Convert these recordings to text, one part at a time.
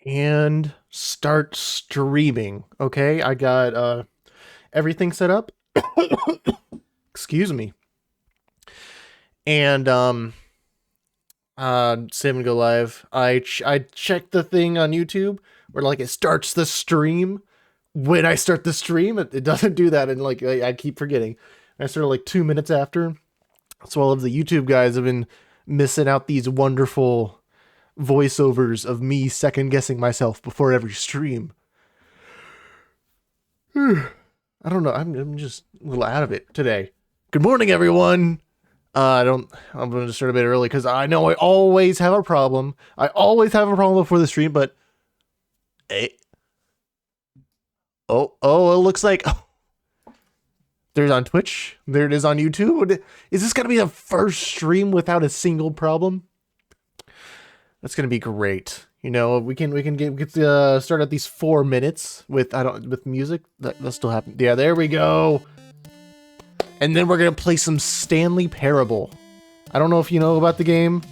And start streaming. Okay, I got everything set up. Excuse me. And save and go live. I checked the thing on YouTube where like it starts the stream. When I start the stream, it doesn't do that, and like I keep forgetting. I started like 2 minutes after. So all of the YouTube guys have been missing out these wonderful voiceovers of me second guessing myself before every stream. I don't know. I'm just a little out of it today. Good morning, everyone. I'm going to start a bit early because I know I always have a problem. I always have a problem before the stream, but hey. Oh, it looks like there's on Twitch. There it is on YouTube. Is this going to be the first stream without a single problem? That's going to be great. You know, we can get start at these 4 minutes with with music. That'll still happen. Yeah, there we go. And then we're gonna play some Stanley Parable. I don't know if you know about the game,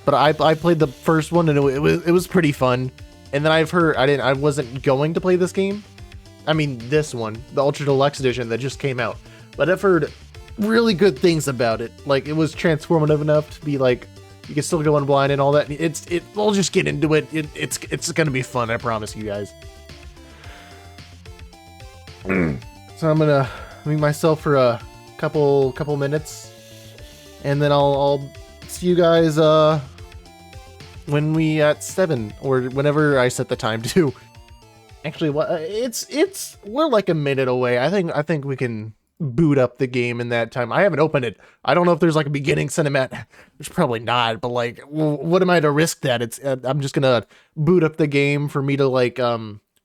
but I played the first one and it was pretty fun. And then I've heard I wasn't going to play this game. I mean this one, the Ultra Deluxe edition that just came out. But I've heard really good things about it. Like it was transformative enough to be like you can still go in blind and all that. We'll just get into it. It's gonna be fun. I promise you guys. So I'm gonna make myself for a couple minutes, and then I'll see you guys when we at 7 or whenever I set the time to. Actually, what we're like a minute away. I think we can boot up the game in that time. I haven't opened it. I don't know if there's like a beginning cinematic. There's probably not, but like, what am I to risk that? I'm just gonna boot up the game for me to like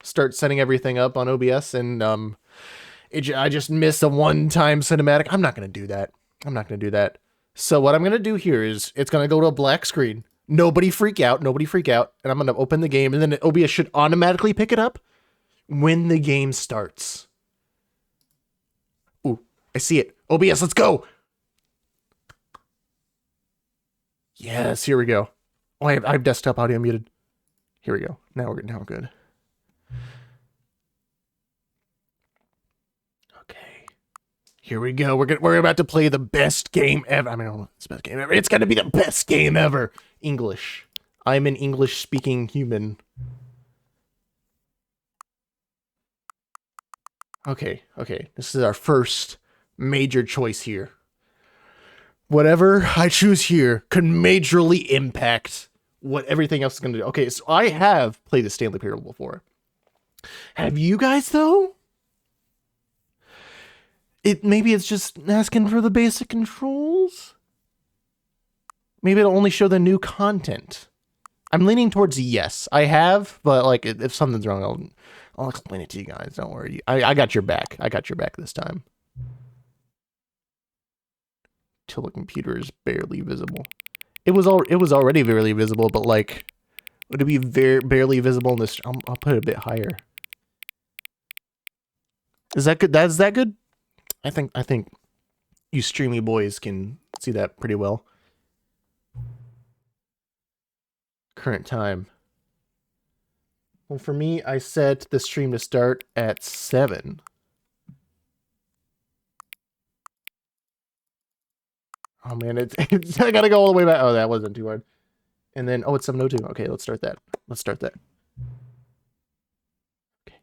start setting everything up on OBS, and I just missed a one-time cinematic. I'm not gonna do that. So what I'm gonna do here is it's gonna go to a black screen. Nobody freak out. And I'm gonna open the game, and then OBS should automatically pick it up when the game starts. Ooh, I see it. OBS, let's go. Yes, here we go. Oh, I have desktop audio muted. Here we go. Now we're good. Okay. Here we go. We're about to play the best game ever. I mean, I don't know if it's the best game ever. It's gonna be the best game ever. English. I'm an English-speaking human. Okay. This is our first major choice here. Whatever I choose here could majorly impact what everything else is going to do. Okay, so I have played the Stanley Parable before. Have you guys, though? Maybe it's just asking for the basic controls? Maybe it'll only show the new content. I'm leaning towards yes. I have, but like if something's wrong, I'll explain it to you guys. Don't worry. I got your back. I got your back this time. Till the computer is barely visible. It was already barely visible, but like, would it be barely visible in this? I'll put it a bit higher. Is that good? That's that good? I think you streamy boys can see that pretty well. Current time. Well, for me, I set the stream to start at 7. Oh man, I gotta go all the way back. Oh, that wasn't too hard. And then, it's 7:02. Okay, let's start that. Okay.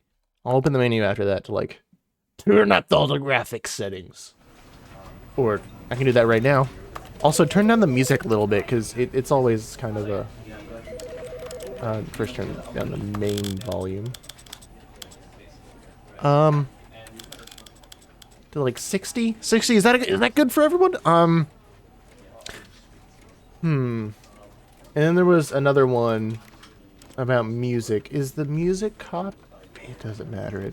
I'll open the menu after that to like turn up all the graphics settings. Or I can do that right now. Also, turn down the music a little bit, because it's always kind of a... first turn down the main volume. To like 60? 60, is that good for everyone? And then there was another one about music. Is the music cop? It doesn't matter.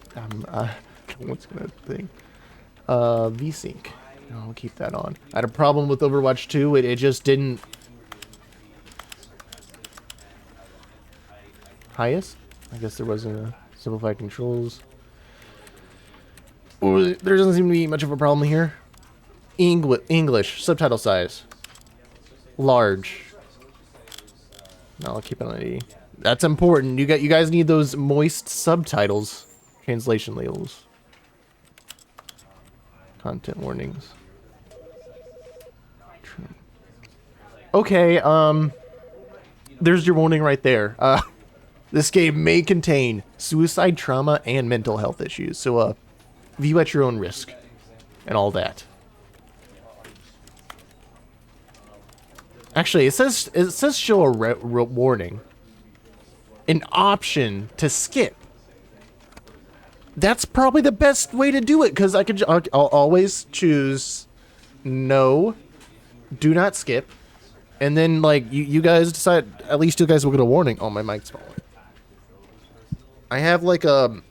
What's gonna think? VSync. No, I'll keep that on. I had a problem with Overwatch 2. It just didn't. Highest? I guess there wasn't a simplified controls. Ooh, there doesn't seem to be much of a problem here. English subtitle size. Large. No, I'll keep it on 80. That's important. You guys need those moist subtitles. Translation labels. Content warnings. Okay, there's your warning right there. This game may contain suicide, trauma, and mental health issues. So, view at your own risk. And all that. Actually, it says show a warning. An option to skip. That's probably the best way to do it, because I'll always choose no, do not skip, and then like you guys decide. At least you guys will get a warning. Oh, my mic's falling. I have like a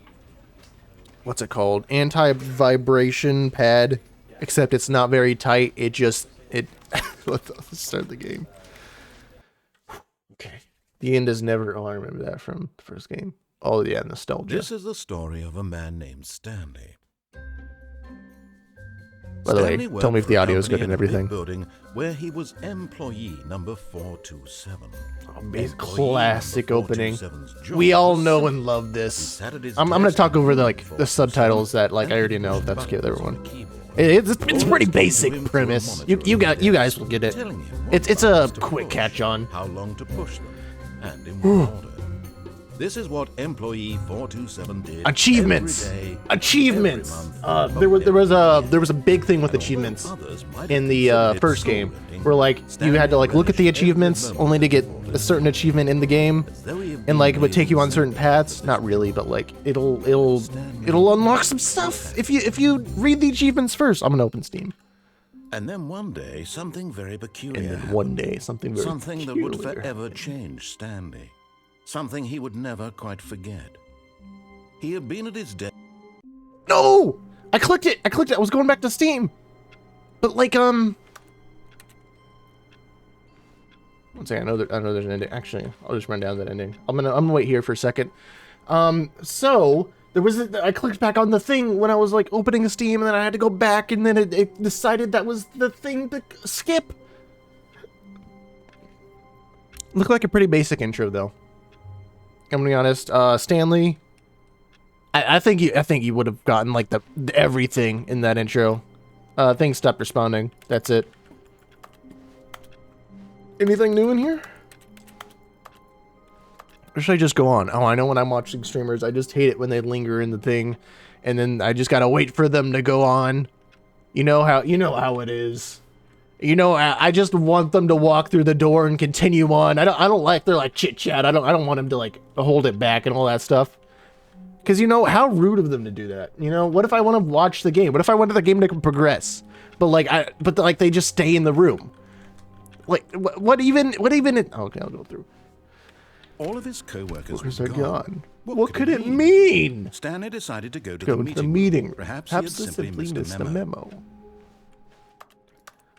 what's it called? Anti-vibration pad, except it's not very tight. Let's start the game. Okay. The end is never. Oh, I remember that from the first game. Oh, yeah, nostalgia. This is the story of a man named Stanley. By the way, tell me if the audio is good and everything. Building where he was employee number 427. Oh, classic opening. We all know and love this. I'm gonna talk over the subtitles that I already know. If that's good, everyone. It's pretty basic premise. You guys will get it. It's a quick catch on. How long to push them and in what order. This is what employee 427 did. Achievements. Every day, Achievements. every month, There was a big thing with achievements in the first game, where you had to look at the achievements only to get a certain achievement in the game, and it would take you on certain paths. Not really, but it'll unlock some stuff if you read the achievements first. I'm gonna open Steam. And then one day something very peculiar. And then one day something that would forever change Stanley. Something he would never quite forget. He had been at his desk. No! I clicked it! I was going back to Steam! But one second, I know there's an ending. Actually, I'll just run down that ending. I'm gonna wait here for a second. So there was I clicked back on the thing when I was opening Steam, and then I had to go back, and then it decided that was the thing to skip. Looked like a pretty basic intro though. I'm gonna be honest, Stanley. I think you would have gotten the everything in that intro. Things stopped responding. That's it. Anything new in here? Or should I just go on? Oh, I know when I'm watching streamers, I just hate it when they linger in the thing, and then I just gotta wait for them to go on. You know how it is. I just want them to walk through the door and continue on. I don't like their chit chat. I don't want them to hold it back and all that stuff. Cause how rude of them to do that. What if I want to watch the game? What if I wanted the game to progress? But they just stay in the room. What even? Okay, I'll go through. All of his co-workers are gone. What could it mean? Stanley decided to go to the meeting. Perhaps he simply missed the memo.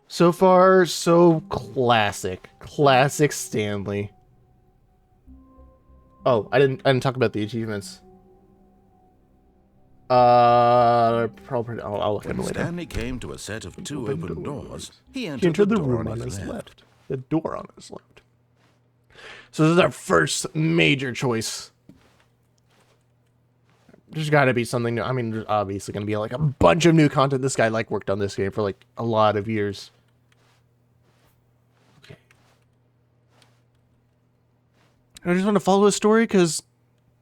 So far, so classic. Classic Stanley. Oh, I didn't talk about the achievements. Probably I'll look at it later. Stanley came to a set of two open doors. He entered the room on his left. The door on his left. So this is our first major choice. There's got to be something new. I mean, there's obviously going to be a bunch of new content. This guy worked on this game for a lot of years. Okay. I just want to follow his story because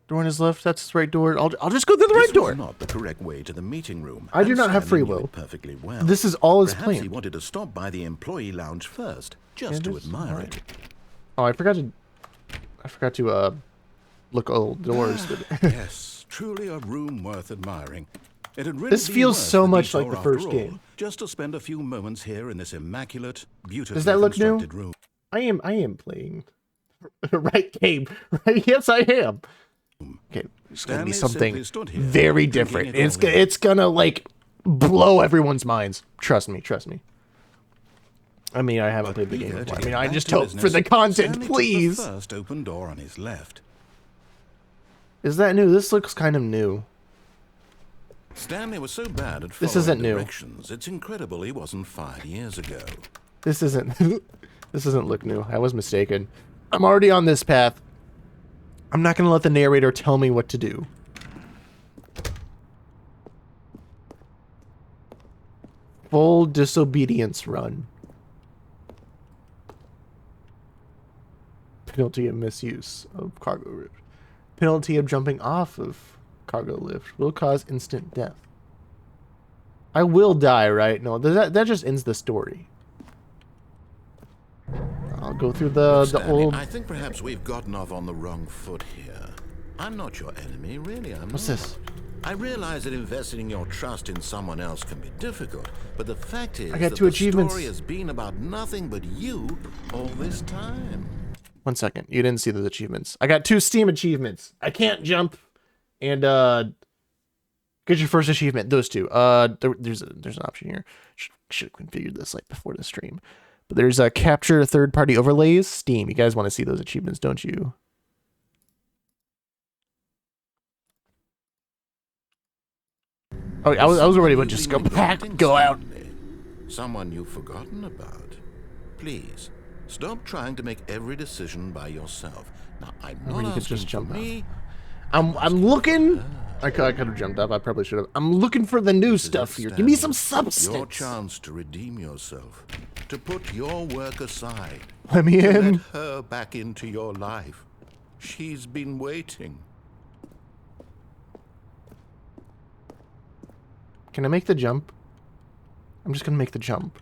door on his left, that's his right door. I'll just go through the right door. This was not the correct way to the meeting room. I do not have free will. Perfectly well. This is all his Perhaps plan. He wanted to stop by the employee lounge first, just to admire it. Oh, I forgot to look old doors. But Yes, truly a room worth admiring. It had really this feels so much like the first game. Just to spend a few moments here in this immaculate, beautifully Does that look new? constructed room. I am playing the right game. Right? Yes, I am. Okay, it's gonna be something very different. It's gonna blow everyone's minds. Trust me. I mean, I haven't played the game before. I mean, I just hope for the content, please. The first open door on his left. Is that new? This looks kind of new. Stanley was so bad at This isn't new. directions. It's incredible he wasn't 5 years ago. This doesn't look new. I was mistaken. I'm already on this path. I'm not gonna let the narrator tell me what to do. Full disobedience run. Penalty of misuse of cargo lift. Penalty of jumping off of cargo lift will cause instant death. I will die, right? No, that just ends the story. I'll go through the old... I think perhaps we've gotten off on the wrong foot here. I'm not your enemy, really, I'm not. What's this? I realize that investing your trust in someone else can be difficult, but the fact is I got that 2 the achievements. story has been about nothing but you all this time. 1 second. You didn't see those achievements. I got 2 Steam achievements. I can't jump and get your first achievement. Those 2. There's an option here. Should have configured this like before the stream. But there's a capture third-party overlays. Steam. You guys want to see those achievements, don't you? Oh, I was already about to just go out. Someone you've forgotten about. Please, stop trying to make every decision by yourself. Now, I'm not you could asking just jump for me. I'm looking. I could have jumped up. I probably should have. I'm looking for the new stuff here. Give me some substance. Your chance to redeem yourself, to put your work aside. Let me in. Let her back into your life. She's been waiting. Can I make the jump? I'm just gonna make the jump.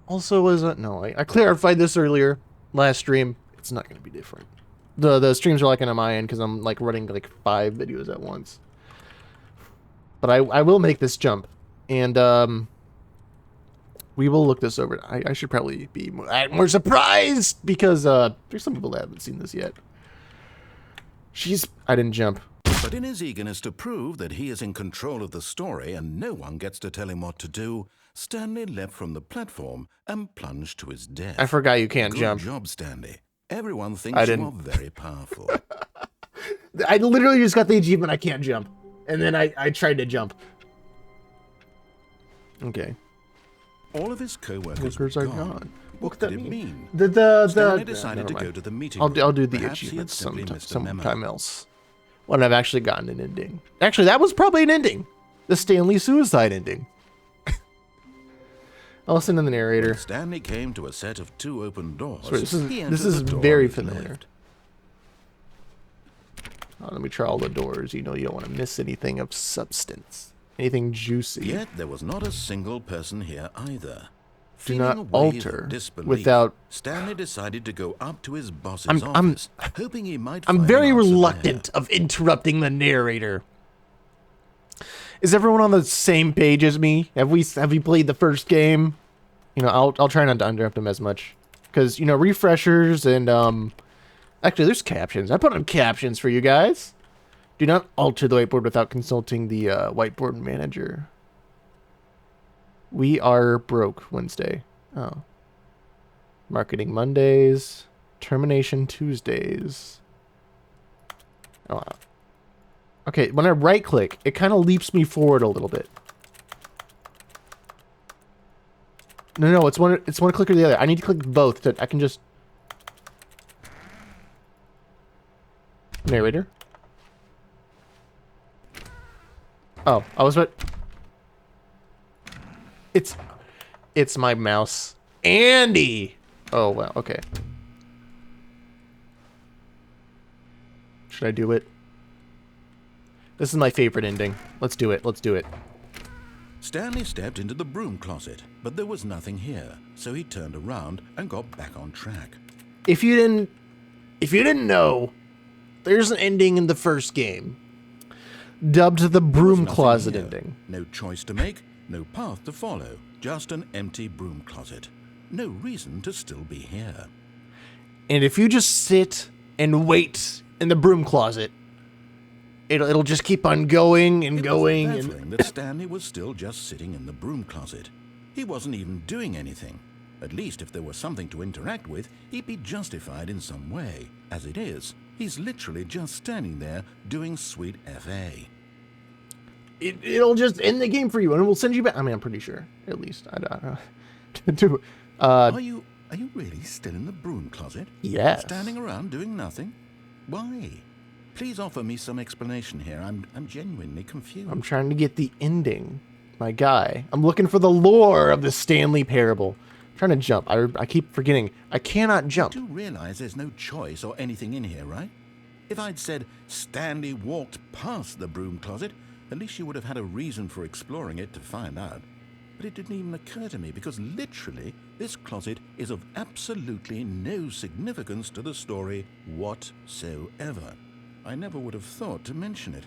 Also, no? I clarified this earlier, last stream. It's not gonna be different. The streams are like on my end because I'm like running like 5 videos at once. But I will make this jump, and we will look this over. I should probably be more surprised because there's some people that haven't seen this yet. I didn't jump. But in his eagerness to prove that he is in control of the story and no one gets to tell him what to do, Stanley leapt from the platform and plunged to his death. I forgot you can't jump. Good job, Stanley. Everyone thinks you are very powerful. I literally just got the achievement I can't jump. And then I tried to jump. Okay. All of his co-workers are gone. What could it mean? Stanley decided to go to the meeting I'll room. do the Perhaps achievements he had simply missed a memo. sometime else. When I've actually gotten an ending. Actually, that was probably an ending. The Stanley suicide ending. I'll listen to the narrator. Stanley came to a set of 2 open doors. Sorry, this is very familiar. Let me try all the doors. You know you don't want to miss anything of substance. Anything juicy. Yet there was not a single person here either. Do Feeling not a wave alter of disbelief, without... Stanley decided to go up to his boss's office, hoping he might I'm find very an answer reluctant there. of interrupting the narrator. Is everyone on the same page as me? Have we played the first game? You know, I'll try not to interrupt them as much. Because, you know, refreshers and, actually, there's captions. I put on captions for you guys. Do not alter the whiteboard without consulting the whiteboard manager. We are broke Wednesday. Oh. Marketing Mondays. Termination Tuesdays. Oh. Okay, when I right click, it kind of leaps me forward a little bit. No, it's one click or the other. I need to click both. I can just... Narrator? Oh, I was about... It's my mouse. Andy! Oh, wow, okay. Should I do it? This is my favorite ending. Let's do it. Let's do it. Stanley stepped into the broom closet, but there was nothing here, so he turned around and got back on track. If you didn't know, there's an ending in the first game, dubbed the broom closet ending. No choice to make, no path to follow, just an empty broom closet. No reason to still be here. And if you just sit and wait in the broom closet, it'll just keep on going and going. It was baffling that Stanley was still just sitting in the broom closet. He wasn't even doing anything. At least if there was something to interact with, he'd be justified in some way. As it is, he's literally just standing there doing sweet FA. It'll just end the game for you, and it will send you back. I mean, I'm pretty sure, at least. I don't know. Are you Are you really still in the broom closet? Yes. Standing around doing nothing? Why? Please offer me some explanation here. I'm genuinely confused. I'm trying to get the ending, my guy. I'm looking for the lore of the Stanley Parable. I'm trying to jump. I keep forgetting. I cannot jump. You do realize there's no choice or anything in here, right? If I'd said Stanley walked past the broom closet, at least you would have had a reason for exploring it to find out. But it didn't even occur to me because literally this closet is of absolutely no significance to the story whatsoever. I never would have thought to mention it.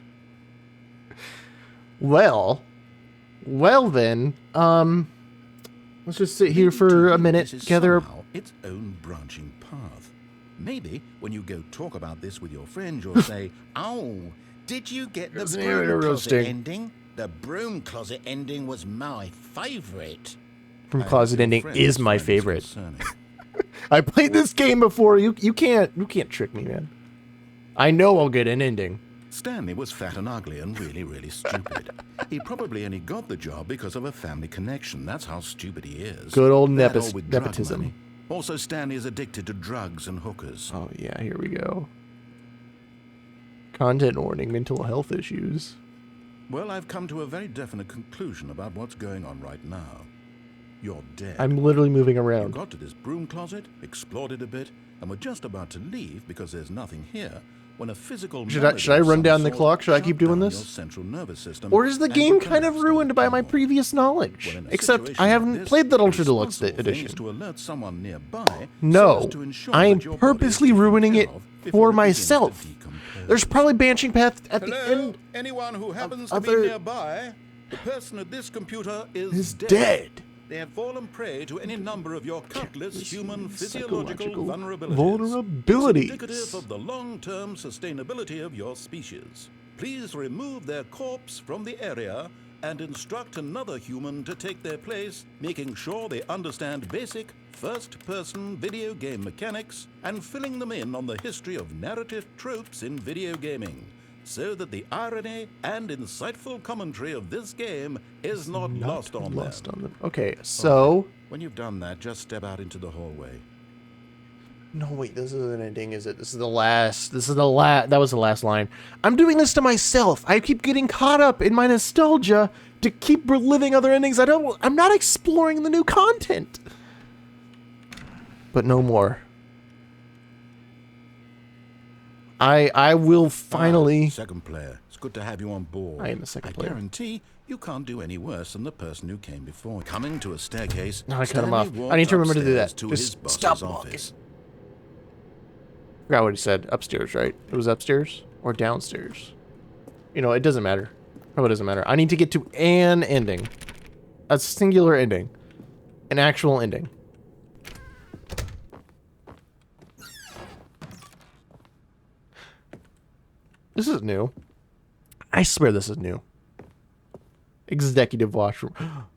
Well then, let's just sit here for a minute, gather somehow its own branching path. Maybe when you go talk about this with your friend, you'll say, "Oh, did you get the broom closet ending? The broom closet ending was my favorite." Broom closet ending is my favorite. I played this game before. You can't trick me, man. I know I'll get an ending. Stanley was fat and ugly and really, really stupid. He probably only got the job because of a family connection. That's how stupid he is. Good old That or with drug nepotism. money. Also, Stanley is addicted to drugs and hookers. Oh yeah, here we go. Content warning, mental health issues. Well, I've come to a very definite conclusion about what's going on right now. You're dead. I'm literally moving You around. got to this broom closet, explored it a bit, and were just about to leave because there's nothing here when a physical Should I run down the clock? Should I keep doing this? Your central nervous system, Or is the and game you kind of collapsed ruined on by the my floor. previous knowledge? Well, in a Except situation I like haven't this, played the the Ultra Deluxe responsible thing edition. is to alert someone nearby so No, as to ensure I am that your body purposely is taken ruining care it of for before it begins to myself. decompose. There's probably branching path at the Hello? end. Anyone who happens to other- be nearby, the person at this computer is Is dead. They have fallen prey to any number of your countless human physiological Psychological vulnerabilities. It's indicative vulnerabilities. of the long-term sustainability of your species. Please remove their corpse from the area and instruct another human to take their place, making sure they understand basic first-person video game mechanics and filling them in on the history of narrative tropes in video gaming, so that the irony and insightful commentary of this game is not lost on them. Okay, so... When you've done that, just step out into the hallway. No, wait, this isn't an ending, is it? This is the last. That was the last line. I'm doing this to myself. I keep getting caught up in my nostalgia to keep reliving other endings. I'm not exploring the new content. But no more. I will finally... Second player. It's good to have you on board. I am the second player. I guarantee you can't do any worse than the person who came before. Coming to a staircase, No, I cut him Stanley off. walked I need to remember to do upstairs that. To Just his boss's stop walking. office. Forgot what he said. Upstairs, right? It was upstairs or downstairs. You know, it doesn't matter. Probably doesn't matter. I need to get to an ending. A singular ending. An actual ending. This is new. I swear this is new. Executive washroom.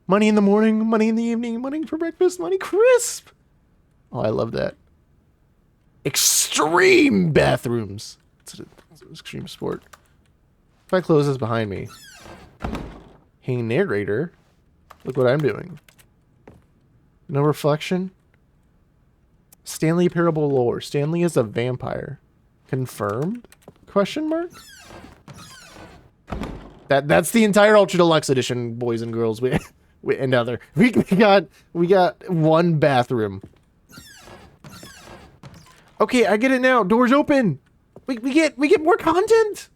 Money in the morning, money in the evening, money for breakfast, money crisp. Oh, I love that. Extreme bathrooms. It's an extreme sport. If I close this behind me. Hey, narrator. Look what I'm doing. No reflection. Stanley Parable lore. Stanley is a vampire. Confirmed? Question mark? That's the entire Ultra Deluxe edition, boys and girls. We and other. We got one bathroom. Okay, I get it now. Doors open. We get more content.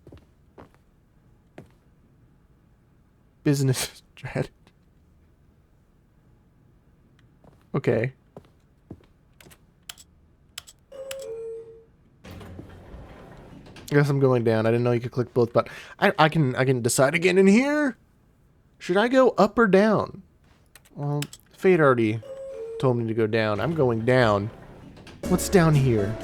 Business strategy. Okay. I guess I'm going down. I didn't know you could click both buttons. I can decide again in here. Should I go up or down? Well, Fate already told me to go down. I'm going down. What's down here?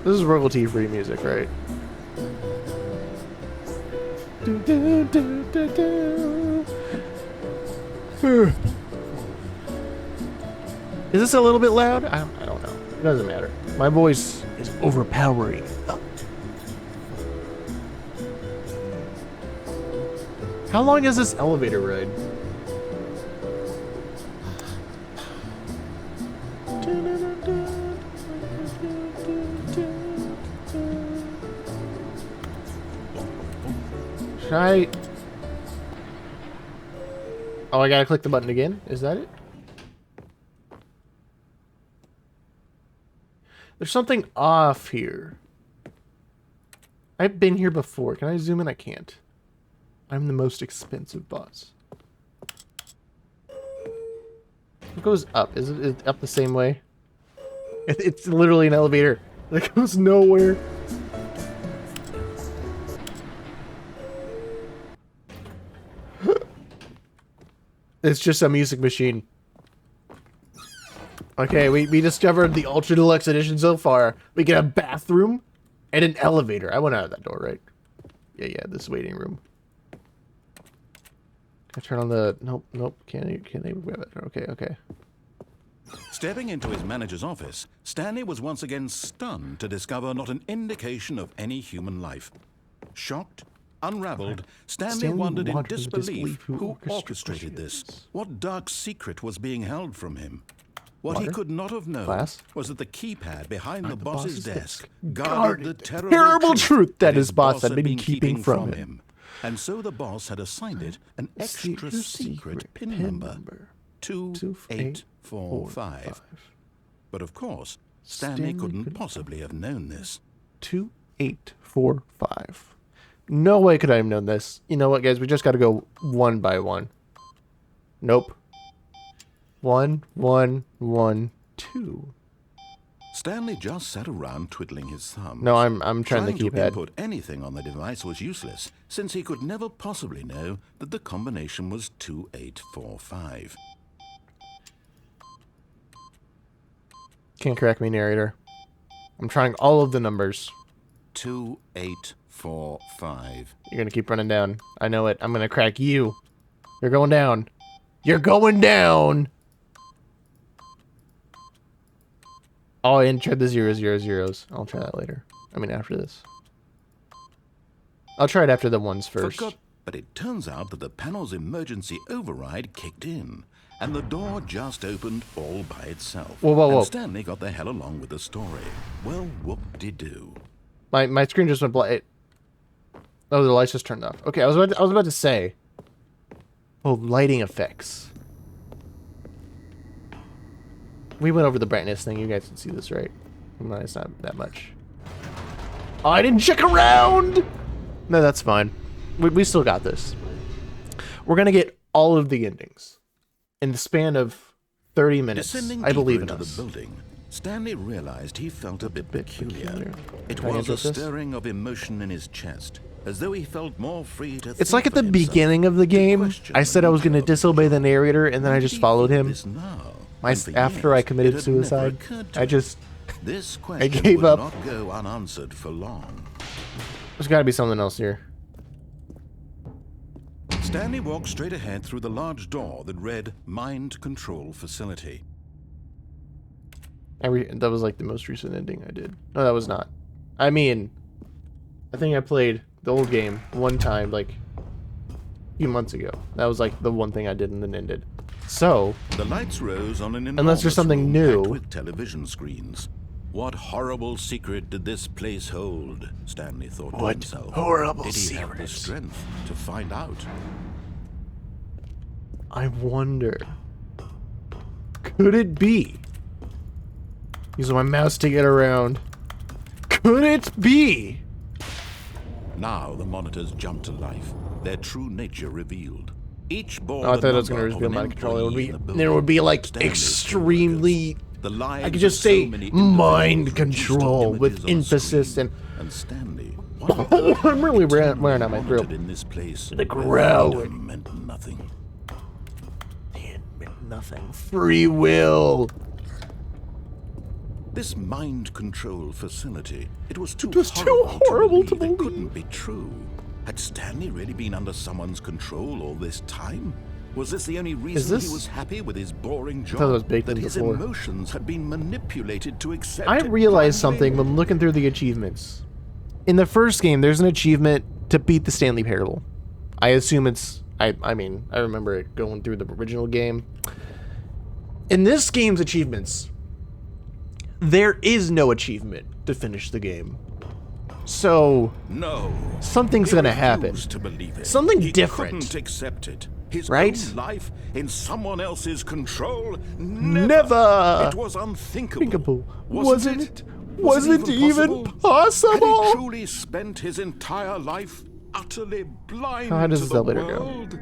This is royalty-free music, right? Do, do, do, do, do. Is this a little bit loud? I don't know. It doesn't matter. My voice is overpowering. Oh. How long is this elevator ride? Can I... Oh, I gotta click the button again? Is that it? There's something off here. I've been here before. Can I zoom in? I can't. I'm the most expensive boss. It goes up. Is it up the same way? It's literally an elevator that goes nowhere. It's just a music machine. Okay, we discovered the Ultra Deluxe Edition so far. We get a bathroom and an elevator. I went out of that door, right? Yeah, this waiting room. I turn on the... Nope. Can't even grab it. Okay. Stepping into his manager's office, Stanley was once again stunned to discover not an indication of any human life. Shocked, unraveled, Stanley wondered in disbelief who orchestrated this. What dark secret was being held from him? What he could not have known was that the keypad behind the boss's desk guarded the terrible truth that his boss had been keeping from him. And so the boss had assigned it an extra secret PIN number, 2845. But of course, Stanley couldn't possibly have known this. 2845. No way could I have known this. You know what, guys? We just got to go one by one. Nope. 1, 1, 1, 2. Stanley just sat around twiddling his thumbs. No, I'm trying the keypad. To input anything on the device was useless, since he could never possibly know that the combination was 2845. Can't correct me, narrator. I'm trying all of the numbers. 2845. You're gonna keep running down. I know it. I'm gonna crack you. You're going down. You're going down! Oh, I didn't try the 000s. I'll try that later. I mean, after this. I'll try it after the ones first. But it turns out that the panel's emergency override kicked in, and the door just opened all by itself. Whoa. And Stanley got the hell along with the story. Well, whoop-de-doo. My screen just went blank. Oh, the lights just turned off. Okay, I was about to say. Oh, lighting effects. We went over the brightness thing. You guys can see this, right? No, it's not that much. Oh, I didn't check around! No, that's fine. We still got this. We're going to get all of the endings in the span of 30 minutes. I believe in us. The building, Stanley realized he felt a bit peculiar. It was a stirring of emotion in his chest, as though he felt more free to It's like at the beginning of the game, I said I was going to disobey the narrator, and then I just folled him. After I committed suicide, I gave up. Not go unanswered for long. There's got to be something else here. Stanley walked straight ahead through the large door that read Mind Control Facility. That was like the most recent ending I did. No, that was not. I mean, I think I played the old game one time, like, a few months ago. That was like the one thing I did and then ended. So, the lights rose on an unless there's something new with television screens. What horrible secret did this place hold? Stanley thought to himself. Horrible did he secret? Have the strength to find out? I wonder. Could it be? Using my mouse to get around. Could it be? Now the monitors jumped to life, their true nature revealed. Each bore I thought it was going to reveal mind control. It would be like Stanley extremely. I could just say mind control with emphasis and. Stanley. I'm really wearing out my throat. In this place, the growling meant nothing. It meant nothing. Free will. This mind control facility, it was too horrible to believe. It couldn't be true. Had Stanley really been under someone's control all this time? Was this the only reason he was happy with his boring job? I thought it was baked that in his before. Emotions had been manipulated to accept. I realized something when looking through the achievements. In the first game, there's an achievement to beat the Stanley Parable. I assume it's. I mean, I remember it going through the original game. In this game's achievements, there is no achievement to finish the game. So No. something's He gonna happen. refused to believe it. Something He different. couldn't accept it. His Right? own life in someone else's control? Never. It was unthinkable. Thinkable. Wasn't it? Wasn't even possible. Had he truly spent his entire life utterly blind How does to this the elevator go? world?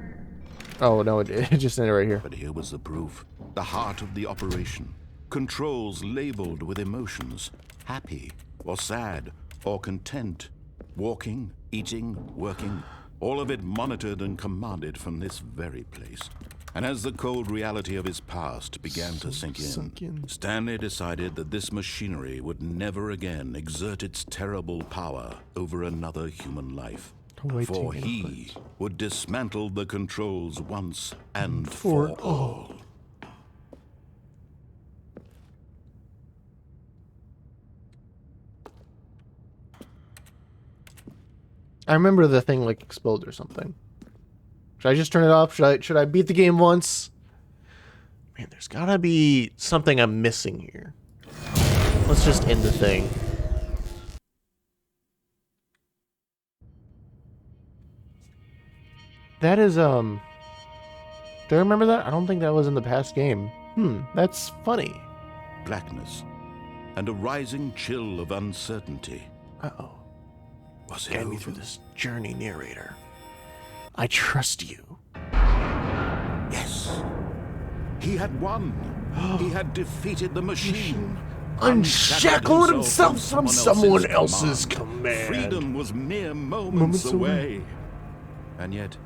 Oh, no, it just ended right here. But here was the proof. The heart of the operation. Controls labeled with emotions. Happy or sad or content. Walking, eating, working. All of it monitored and commanded from this very place. And as the cold reality of his past began to sink in, Stanley decided that this machinery would never again exert its terrible power over another human life. For he would dismantle the controls once and for all. I remember the thing like exploded or something. Should I just turn it off? Should I beat the game once? Man, there's gotta be something I'm missing here. Let's just end the thing. That is, do I remember that? I don't think that was in the past game. That's funny. Blackness and a rising chill of uncertainty. Uh-oh. Was it Guide over? me through this journey, narrator. I trust you. Yes. He had won. He had defeated the machine. Unshackled himself from someone else's command. Freedom was mere moments away. And yet,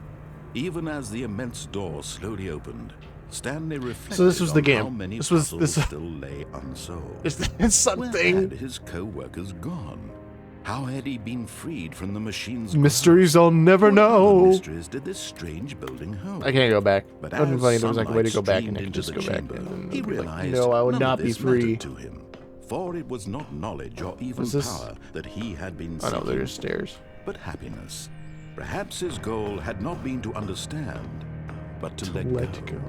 even as the immense door slowly opened, Stanley reflected So this was the on game. how many This was- puzzles this- still lay unsolved. Is that Where something? had his co-workers gone? How had he been freed from the machine's Mysteries I'll never grasp? What other know. mysteries did this strange building hold? I can't go back. But It would be as funny if there was like a way to go back and sunlight I could just streamed go into back. the And chamber, then he be like, realized no, I would none not of be this mattered free. to him, for it was not knowledge or even What's this? power that he had been Oh no, seeking, there's stairs. but happiness. Perhaps his goal had not been to understand, but to let go.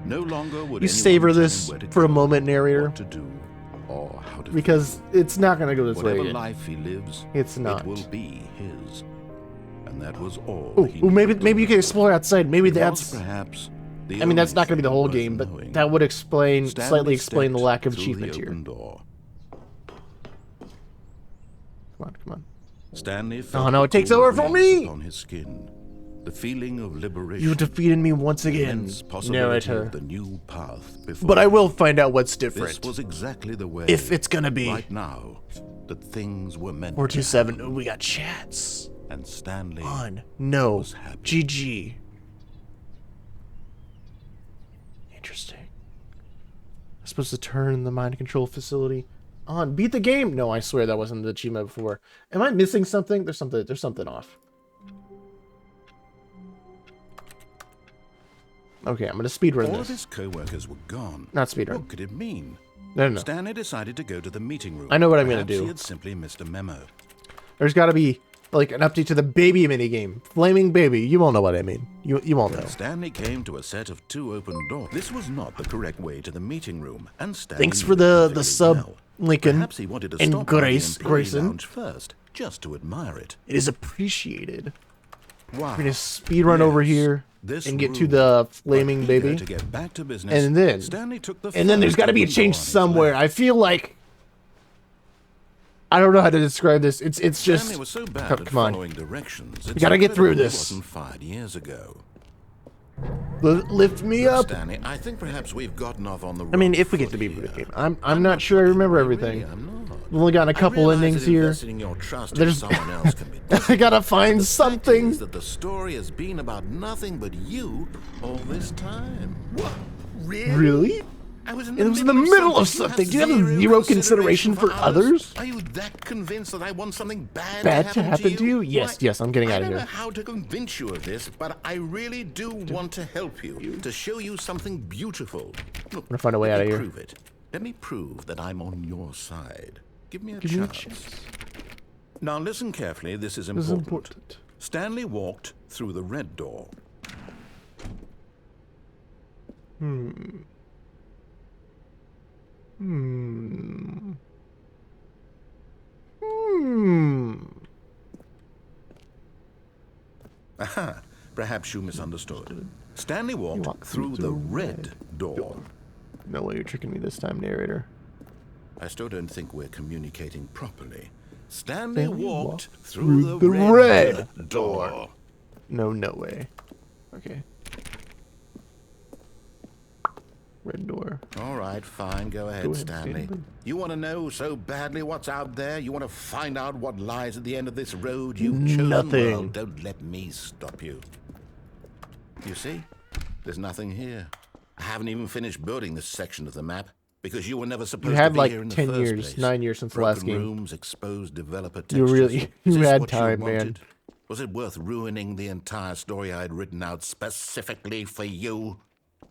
No longer would You anyone savor tell him this where to for a go, moment, narrator. what to do, or how to Because it's not gonna go this feel. way Whatever again. life he lives, It's not. it will be his. And that was all Ooh, he ooh, maybe needed to maybe you know. can explore outside. Maybe It was that's. perhaps the I mean, that's only not gonna be the thing whole worth game, but knowing. that would explain, Stanley slightly explain the stepped lack of through achievement the here. open door. Come on. Stanley felt no, the it takes cool over for breeze me! upon his skin. The feeling of liberation. You defeated me once again, immense possibility narrator. of the new path before. But I will find out what's This different. was exactly the way. If it's gonna be. right now that things were meant. 427. Ooh, we got chats. And Stanley No. was happy. GG. Interesting. I'm supposed to turn the mind control facility on. Beat the game. No, I swear that wasn't the achievement before. Am I missing something? There's something off. Okay, I'm gonna speedrun All of this. his co-workers were gone. Not speedrun. What could it mean? No. Stanley decided to go to the meeting room. I know what I'm gonna Perhaps do. He had simply missed a memo. There's gotta be like an update to the baby minigame. Flaming baby. You all know what I mean. You all know. Stanley came to a set of 2 open doors. This was not the correct way to the meeting room, and Stanley Thanks knew for it the perfectly sub, well. Lincoln. Perhaps he wanted to and stop by the Grace employee Grayson. lounge first, just to admire it. It is appreciated. Wow. We're gonna speed run over here This and get to room. the flaming But eager baby. to get back to business, And then Stanley took the there's got to be a first change open door on his somewhere. left. I feel like I don't know how to describe this. It's just Stanley was so bad come, at come on. following directions. We gotta get through incredible he this. Wasn't 5 years ago. Lift me Look, up. Stanley, I think perhaps we've gotten off on the. I mean, wrong if we get foot to beat here. the game, I'm not sure I remember everything. Really, I'm not. We've only got a couple I realize endings that here. investing in your trust in There's- someone else can be I gotta find The fact something. is that the story has been about nothing but you all this time. What? Really? I was in It was in the middle of something. Do you have zero consideration for others? Are you that convinced that I want something bad, Bad to to happen happen to you? Yes, Why, yes, I'm getting I out of don't here. know how to convince you of this, but I really do want to help you, to show you something beautiful. Look, gonna find a way let out me of here. Prove it. Let me prove that I'm on your side. Give me a Give me a chance. chance. Now listen carefully, this is This is important. important. Stanley walked through the red door. perhaps you misunderstood. Stanley walked through the red door. No way you're tricking me this time, narrator. I still don't think we're communicating properly. Stanley walked through the red door. No way. Okay. Red door. All right, fine. Go ahead, Stanley. You want to know so badly what's out there? You want to find out what lies at the end of this road you've chosen? Nothing. Well, don't let me stop you. You see? There's nothing here. I haven't even finished building this section of the map because you were never supposed to be here in the first place. 10 years, 9 years since the last game. Rooms, exposed developer textures. You had time, man. Was it worth ruining the entire story I had written out specifically for you?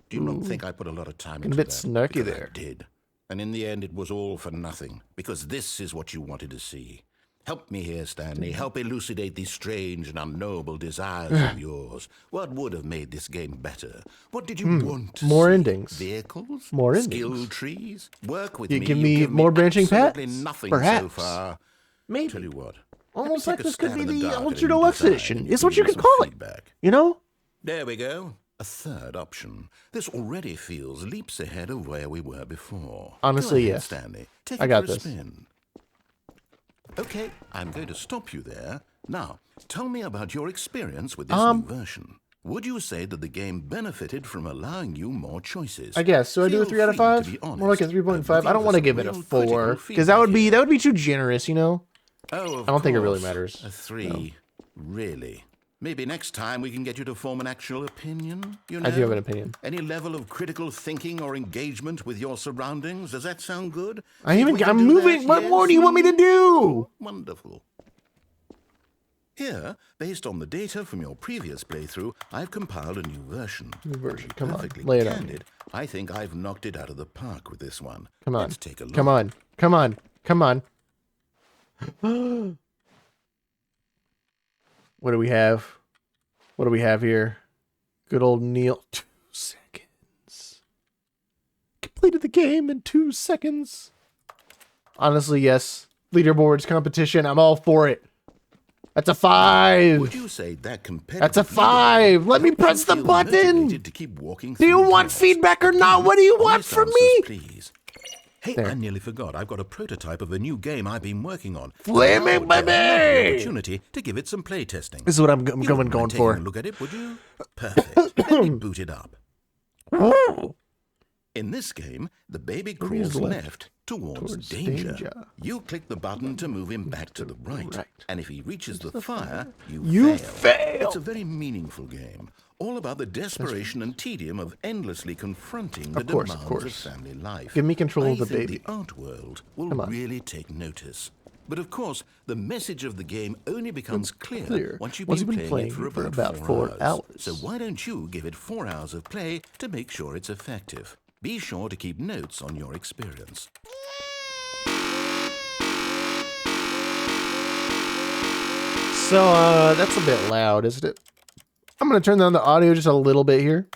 Do you not think I put a lot of time into that? A bit snarky there. I did. And in the end, it was all for nothing, because this is what you wanted to see. Help me here, Stanley. Help elucidate these strange and unknowable desires of yours. What would have made this game better? What did you want to more see? endings. Vehicles? More Skill endings. trees? Work with You me. give me more branching paths? Nothing Perhaps. so far. Maybe. Tell you what. Almost let like me take this a could stab be in the dark Ultra and Deluxe decide, edition. and Is you what you give could me call some it. feedback. You know? There we go. A third option. This already feels leaps ahead of where we were before. Honestly, Go ahead, yes. Stanley. Take I it got for a this. spin. Okay, I'm going to stop you there. Now, tell me about your experience with this new version. Would you say that the game benefited from allowing you more choices? I guess. So I do a Feel 3 out of free to 5? be honest. More like a 3.5. I don't for want to some give it a real 4 critical because that would feedback be too generous, you know? Oh, of I don't think it really course. matters. A 3. Really? Maybe next time we can get you to form an actual opinion, you know? I do have an opinion. Any level of critical thinking or engagement with your surroundings? Does that sound good? I'm do moving. that? What Yes? more do you want me to do? Wonderful. Here, based on the data from your previous playthrough, I've compiled a new version. Come on. Perfectly Lay it on. candid, I think I've knocked it out of the park with this one. Come on. Let's take a look. Come on. Come on. Come on. What do we have? What do we have here? Good old Neil. 2 seconds. Completed the game in 2 seconds. Honestly, yes. Leaderboards competition. I'm all for it. That's a 5. Would you say that competitive? That's a 5. Let me press the button. To keep walking Do you through want chaos? feedback or not? What do you want Honest from answers, me? Please. Hey, There. I nearly forgot. I've got a prototype of a new game I've been working on. Flaming Now, I'd love the baby! opportunity to give it some play testing. This is what I'm You wouldn't mind going taking for. a look at it, would you? Perfect. Let me boot it up. In this game, the baby crawls left towards danger. You click the button to move him back to the right. And if he reaches the fire, you fail. It's a very meaningful game. All about the desperation and tedium of endlessly confronting the demands of family life. Give me control of the I think baby. the art world will really take notice. But of course, the message of the game only becomes clear once you've been playing it for about 4 hours. So why don't you give it 4 hours of play to make sure it's effective? Be sure to keep notes on your experience. So, that's a bit loud, isn't it? I'm going to turn down the audio just a little bit here.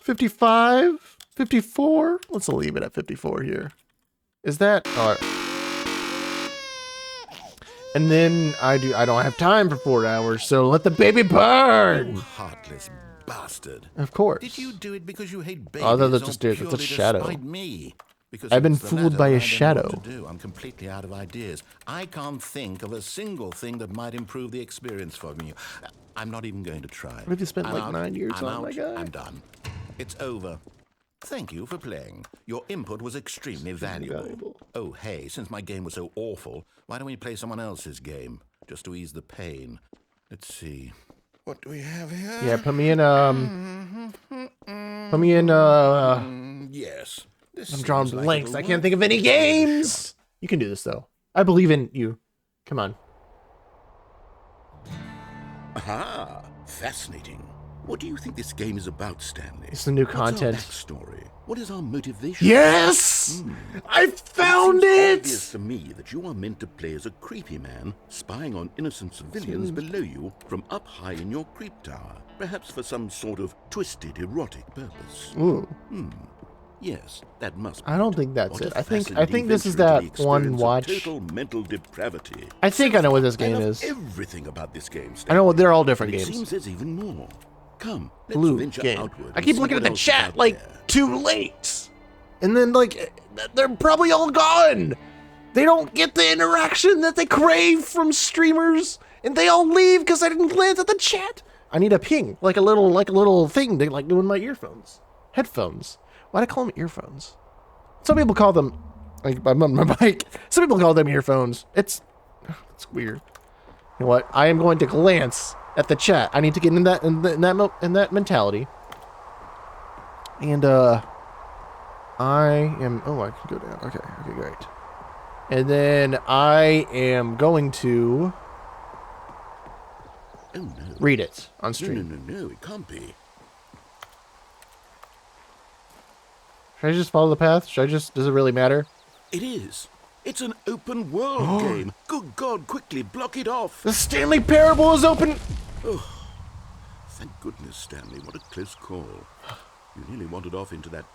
55, 54. Let's leave it at 54 here. Is that... And then I don't have time for 4 hours, so let the baby burn! You heartless bastard. Of course. Did you do it because you hate babies? Oh, that's just or it. That's a purely to shadow. spite me? Because I've been it's the fooled latter by a I don't know shadow. what to do. I'm completely out of ideas. I can't think of a single thing that might improve the experience for me. I'm not even going to try. What have you spent I'm like out. 9 years I'm on, out. my guy? I'm done. It's over. Thank you for playing. Your input was extremely valuable. Oh, hey, since my game was so awful, why don't we play someone else's game? Just to ease the pain. Let's see. What do we have here? Yeah, put me in, yes. I'm drawing blanks. I can't think of any games! You can do this, though. I believe in you. Come on. Aha! Fascinating. What do you think this game is about, Stanley? It's the new content. What's our backstory? What is our motivation? Yes! I found It's obvious it! to me that you are meant to play as a creepy man, spying on innocent civilians below you from up high in your creep tower, perhaps for some sort of twisted, erotic purpose. Ooh. Yes, that must be I don't it. think that's What it. a I think fascinating this is venture into that the one experience of watch. total mental depravity. I think I know what this I game love is. everything about this game, I Stanley. know they're all different And it games. seems there's even more. Come, let's Blue venture game. outward I and keep see looking at what the else is chat out like there. too late, and then like they're probably all gone. They don't get the interaction that they crave from streamers, and they all leave because I didn't glance at the chat. I need a ping, like a little thing to like do in my earphones, headphones. Why'd I call them earphones? Some people call them like my mic. Some people call them earphones. It's weird. You know what? I am going to glance at the chat. I need to get in that mentality. And I am. Oh, I can go down. Okay, great. And then I am going to read it on stream. No, it can't be. Should I just follow the path? Does it really matter? It is. It's an open world game. Good God, quickly block it off. The Stanley Parable is open. Thank goodness, Stanley. What a close call. You nearly wandered off into that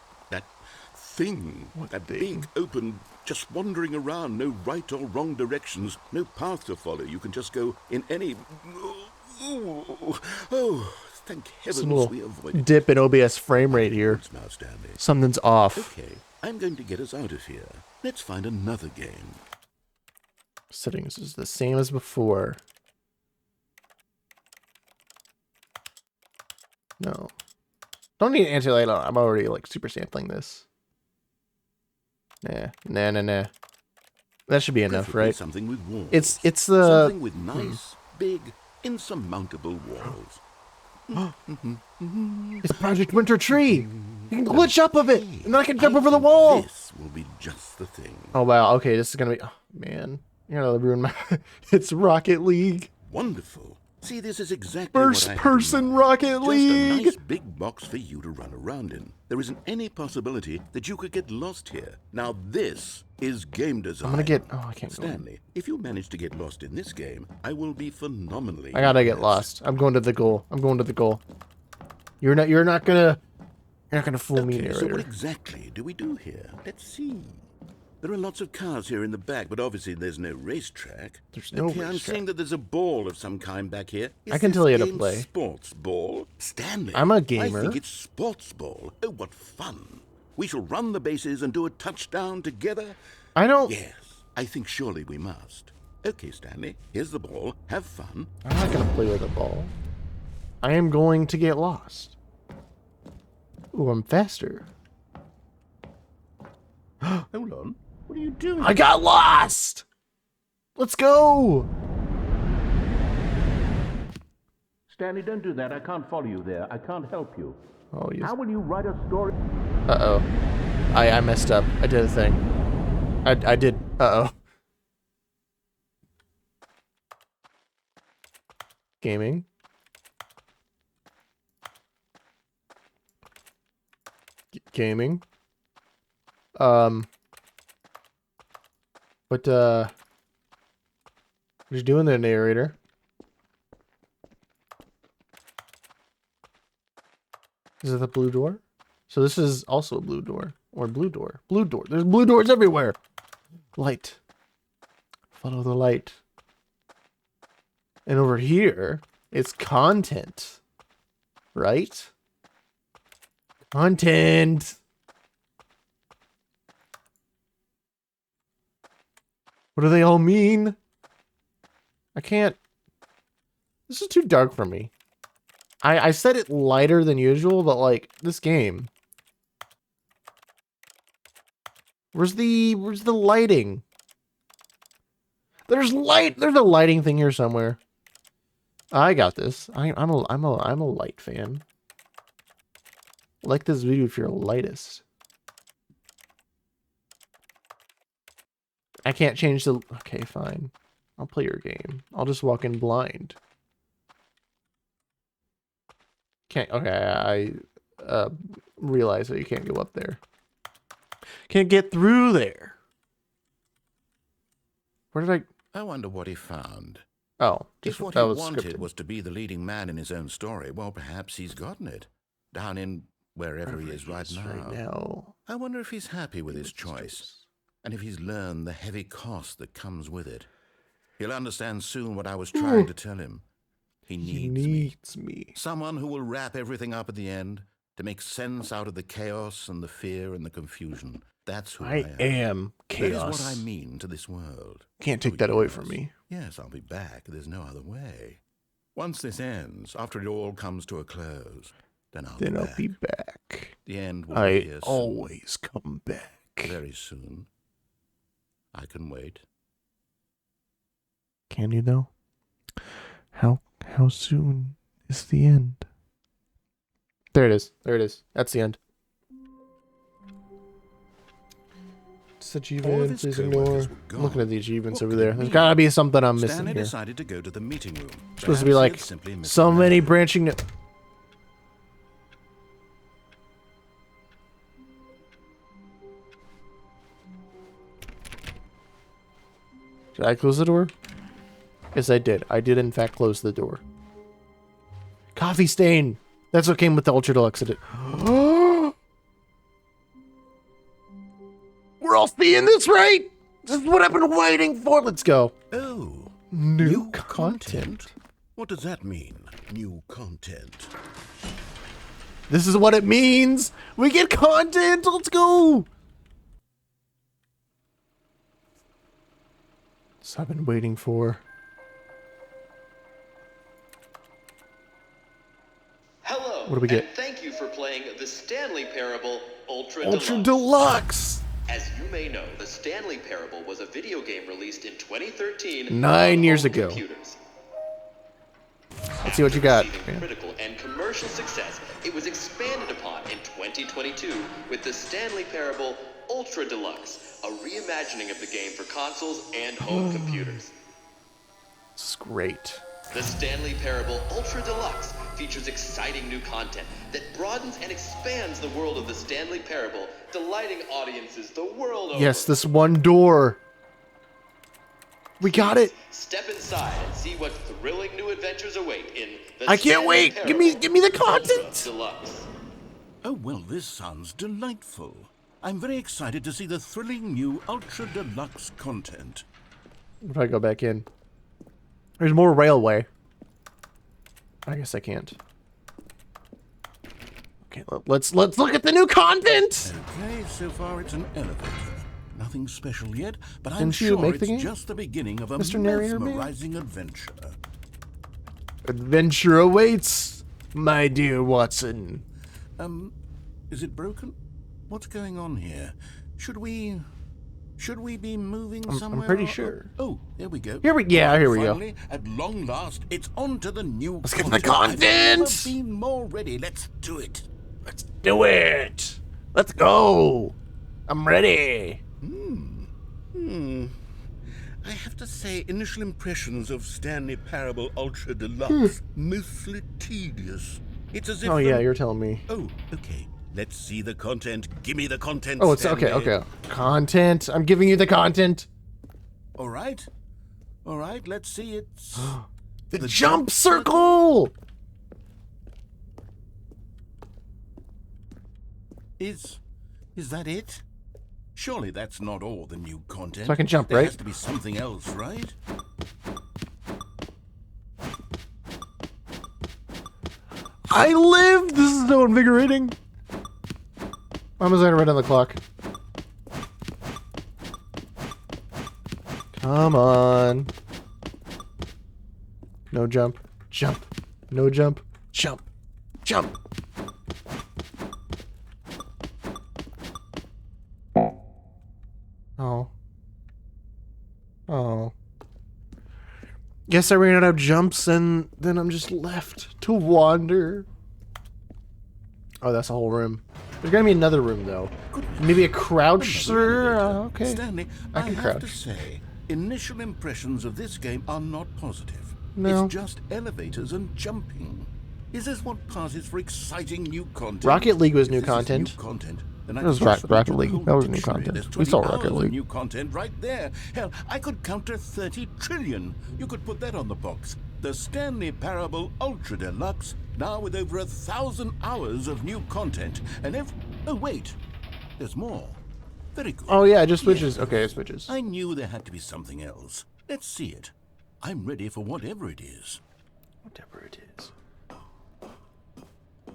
thing. That big, open, just wandering around. No right or wrong directions. No path to follow. You can just go in any... Oh, thank heavens we avoided dip in OBS frame rate here. now, Stanley. Something's off. Okay, I'm going to get us out of here. Let's find another game. Settings is the same as before. No. Don't need anti-light on. I'm already like super sampling this. Nah. That should be enough, Preferably right? Something with walls. It's the something with nice, big, insurmountable walls. It's Project Winter Tree. You can glitch up of it, and then I can jump over the wall. This will be just the thing. Oh wow. Okay, this is gonna be. Oh man, you're gonna ruin my. It's Rocket League. Wonderful. See, this is exactly First what I had in person mind. Rocket League. Just a nice big box for you to run around in. There isn't any possibility that you could get lost here. Now this is game design. I'm gonna get. Oh, I can't. Stanley, if you manage to get lost in this game, I will be phenomenally I gotta get impressed. lost. I'm going to the goal. You're not gonna fool me, Okay, so narrator. what exactly do we do here? Let's see. There are lots of cars here in the back, but obviously there's no racetrack. There's no I'm racetrack. seeing that there's a ball of some kind back here. Is I can this tell you how to game play. Sports ball? Stanley, I'm a gamer. I think it's sports ball. Oh, what fun. We shall run the bases and do a touchdown together. I don't. Yes, I think surely we must. Okay, Stanley, here's the ball. Have fun. I'm not gonna play with a ball. I am going to get lost. Ooh, I'm faster. Hold on. What are you doing? I got lost! Let's go! Stanley, don't do that. I can't follow you there. I can't help you. Oh, yes. How will you write a story? Uh-oh. I messed up. I did a thing. I did. Uh-oh. Gaming. Gaming. What you doing there, narrator? Is it the blue door? So this is also a blue door. Or blue door. Blue door. There's blue doors everywhere. Light. Follow the light. And over here, it's content. Right? Content. What do they all mean? I can't. This is too dark for me. I set it lighter than usual, but like this game. Where's the lighting? There's a lighting thing here somewhere. I got this. I'm a light fan. Like this video if you're a lightest. I can't change the... Okay, fine. I'll play your game. I'll just walk in blind. Can't... Okay, I realize that you can't go up there. Can't get through there. Where did I wonder what he found. Oh, If what that he was wanted scripted. was to be the leading man in his own story, well, perhaps he's gotten it. Down in wherever he is right now. I wonder if he's happy with his choice, and if he's learned the heavy cost that comes with it. He'll understand soon what I was trying to tell him. He needs me. Someone who will wrap everything up at the end to make sense out of the chaos and the fear and the confusion. That's who I am. Chaos. That is what I mean to this world. Can't take that away from me. Yes, I'll be back. There's no other way. Once this ends, after it all comes to a close, then I'll be back. The end will be here soon. Always come back. Very soon. I can wait. Can you though? How soon is the end? There it is. There it is. That's the end. Achievement, please ignore. I'm looking at the achievements over there. There's gotta be something I'm missing here. Decided to go to the meeting room. It's supposed to be like so many branching. Did I close the door? Yes, I did. I did in fact close the door. Coffee stain. That's what came with the Ultra Deluxe edition. We're all seeing this, right? This is what I've been waiting for. Let's go. Oh, new content. What does that mean? New content. This is what it means. We get content. Let's go. This I've been waiting for. Hello. What do we get? And thank you for playing the Stanley Parable Ultra Deluxe. As you may know, the Stanley Parable was a video game released in 2013. 9 years ago. Computers. Let's see what you got. Critical and commercial success, it was expanded upon in 2022 with the Stanley Parable Ultra Deluxe, a reimagining of the game for consoles and home computers. This is great. The Stanley Parable Ultra Deluxe features exciting new content that broadens and expands the world of the Stanley Parable, delighting audiences the world over. Yes, this one door. We got it. Step inside and see what thrilling new adventures await in the I can't wait. Give me the content. Deluxe. Oh, well, this sounds delightful. I'm very excited to see the thrilling new Ultra Deluxe content. What if I go back in? There's more railway. I guess I can't. Okay, let's look at the new content. Okay, so far it's an elevator. Nothing special yet, but I'm Didn't you sure make the it's game? just the beginning of a Mr. Narrator Man? mesmerizing adventure. Adventure awaits, my dear Watson. Is it broken? What's going on here? Should we be moving somewhere? I'm pretty sure. Oh, here we go. Here we go. Finally, at long last, it's on to the new Let's get to the content. I've never been more ready. Let's do it. Let's do it. Let's go. I'm ready. I have to say, initial impressions of Stanley Parable Ultra Deluxe, mostly tedious. It's as if Oh yeah, you're telling me. Oh, okay. Let's see the content. Give me the content. Oh, it's Stanley. okay. Content. I'm giving you the content. All right. Let's see it. The jump circle. Is that it? Surely that's not all the new content. So I can jump, there right? There has to be something else, right? I live. This is so invigorating. I'm gonna right on the clock. Come on. No jump. Jump. No jump. Jump. Jump. Oh. Guess I ran out of jumps and then I'm just left to wander. Oh, that's a whole room. There's gonna be another room though. Maybe a crouch, sir? Okay. Stanley, I can crouch. have to say, initial impressions of this game are not positive. No. It's just elevators and jumping. Is this what passes for exciting new content? Rocket League was If new this is content. New content. Then That was Rocket League. That was new content. There's We saw 20 Rocket hours of League. new content right there. Hell, I could counter 30 trillion. You could put that on the box. The Stanley Parable Ultra Deluxe Now with over 1,000 hours of new content and oh wait, there's more. Very good. Oh yeah, it just switches. Yes. Okay, it switches. I knew there had to be something else. Let's see it. I'm ready for whatever it is. Whatever it is.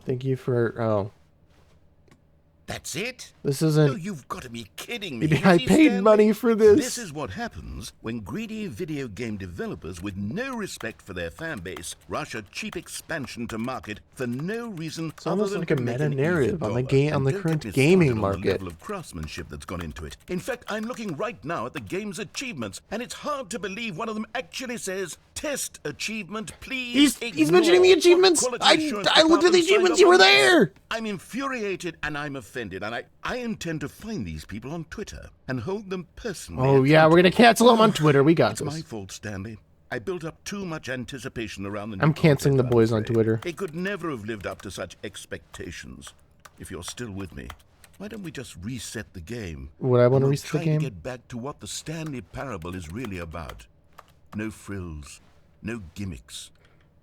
Thank you for... Oh. That's it? This isn't... No, you've got to be kidding me. I paid money for this. This is what happens when greedy video game developers with no respect for their fan base rush a cheap expansion to market for no reason It's almost like a meta-narrative on the current gaming gaming market. The level of craftsmanship that's gone into it. In fact, I'm looking right now at the game's achievements, and it's hard to believe one of them actually says, "Test achievement, please." He's mentioning the achievements. I looked at the achievements. You were there. I'm infuriated and I'm offended, and I intend to find these people on Twitter and hold them personally. Oh yeah, we're gonna cancel them on Twitter. We got It's this. my fault, Stanley. I built up too much anticipation around the new I'm canceling the content, boys I'm on afraid. Twitter. It could never have lived up to such expectations. If you're still with me, why don't we just reset the game? Would I want to We'll reset the try game? to get back to what the Stanley Parable is really about. No frills, no gimmicks.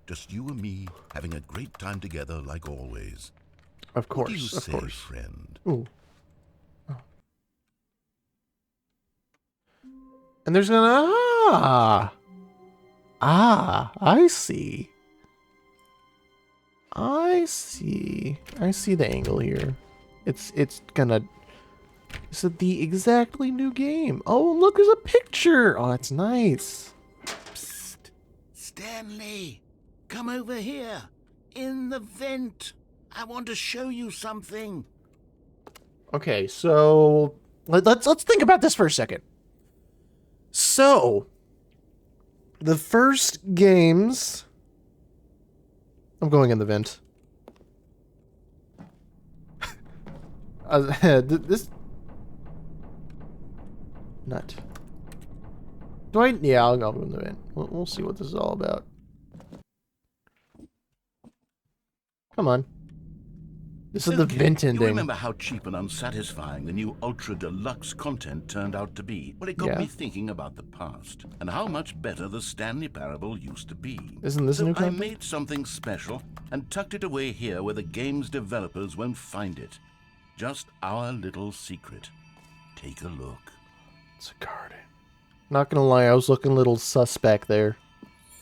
Just you and me having a great time together like always. Of What do you course, of say, course. friend? Ooh. Oh. And there's gonna I see. I see the angle here. It's gonna. Is it the exactly new game? Oh, look, there's a picture. Oh, that's nice. Psst. Stanley, come over here. In the vent. I want to show you something. Okay, so let's think about this for a second. So, the first games. I'm going in the vent. This nut. Do I? Yeah, I'll go in the vent. We'll see what this is all about. Come on. This is the vent You ending. remember how cheap and unsatisfying the new Ultra Deluxe content turned out to be? Well, it got me thinking about the past and how much better the Stanley Parable used to be. Isn't this so new I content? made something special and tucked it away here where the game's developers won't find it. Just our little secret. Take a look. It's a garden. Not gonna lie, I was looking a little suspect there.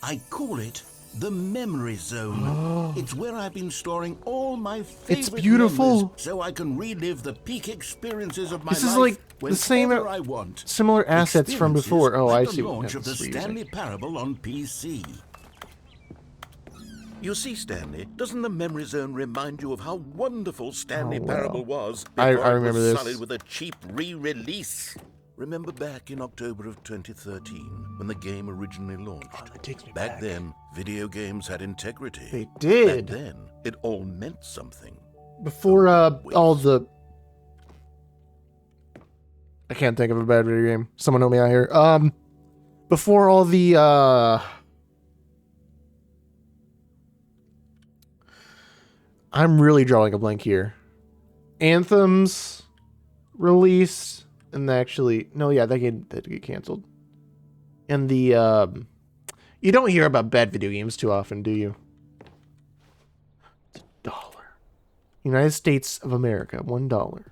I call it the memory zone. It's where I've been storing all my favorite beautiful. memories so I can relive the peak experiences of my This life. is like the same, whenever I want. similar assets from Experiences before. Oh, like I see the what launch of the that's what you're Stanley using. Parable on PC. You see, Stanley, doesn't the memory zone remind you of how wonderful Stanley Oh, wow. Parable was I before it remember was this. sullied with a cheap re-release? Remember back in October of 2013 when the game originally launched? Oh, that takes me Back then, video games had integrity. They did. Back then, it all meant something. Before all the. I can't think of a bad video game. Someone help me out here. Before all the I'm really drawing a blank here. Anthems release and actually no, yeah, that get canceled. And the you don't hear about bad video games too often, do you? It's $1. United States of America, $1.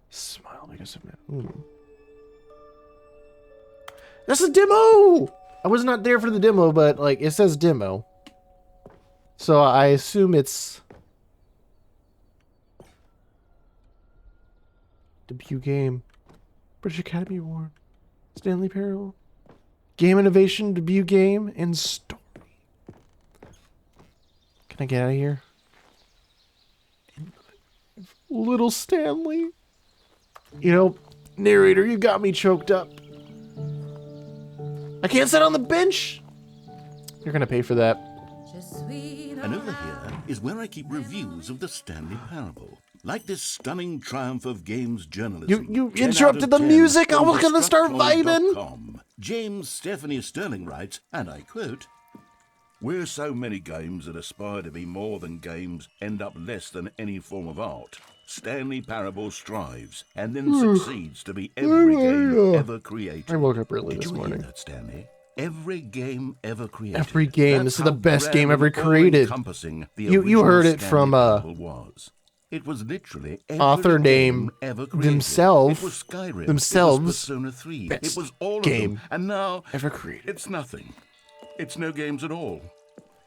Smile because of it. Ooh. That's a demo! I was not there for the demo, but like it says demo. So I assume it's debut game. British Academy Award. Stanley Parable. Game Innovation debut game and story. Can I get out of here? Little Stanley. You know, narrator, you got me choked up. I can't sit on the bench. You're gonna pay for that. And over here is where I keep reviews of the Stanley Parable. Like this stunning triumph of games journalism. You 10 interrupted out of the 10 music. I on was gonna start vibing. Destructoid.com. James Stephanie Sterling writes, and I quote, "Where so many games that aspire to be more than games end up less than any form of art, Stanley Parable strives and then succeeds to be every game ever created." I woke up early Did this you morning. hear that, Stanley? Every game ever created. Every game. That's This is the how best game grand ever and created. all-encompassing the You original heard it Stanley from Parable was. It was literally every author game name ever created. themselves. It was Skyrim. Themselves. It was Persona 3. Best It was all of game them. And now ever created. it's nothing. It's no games at all.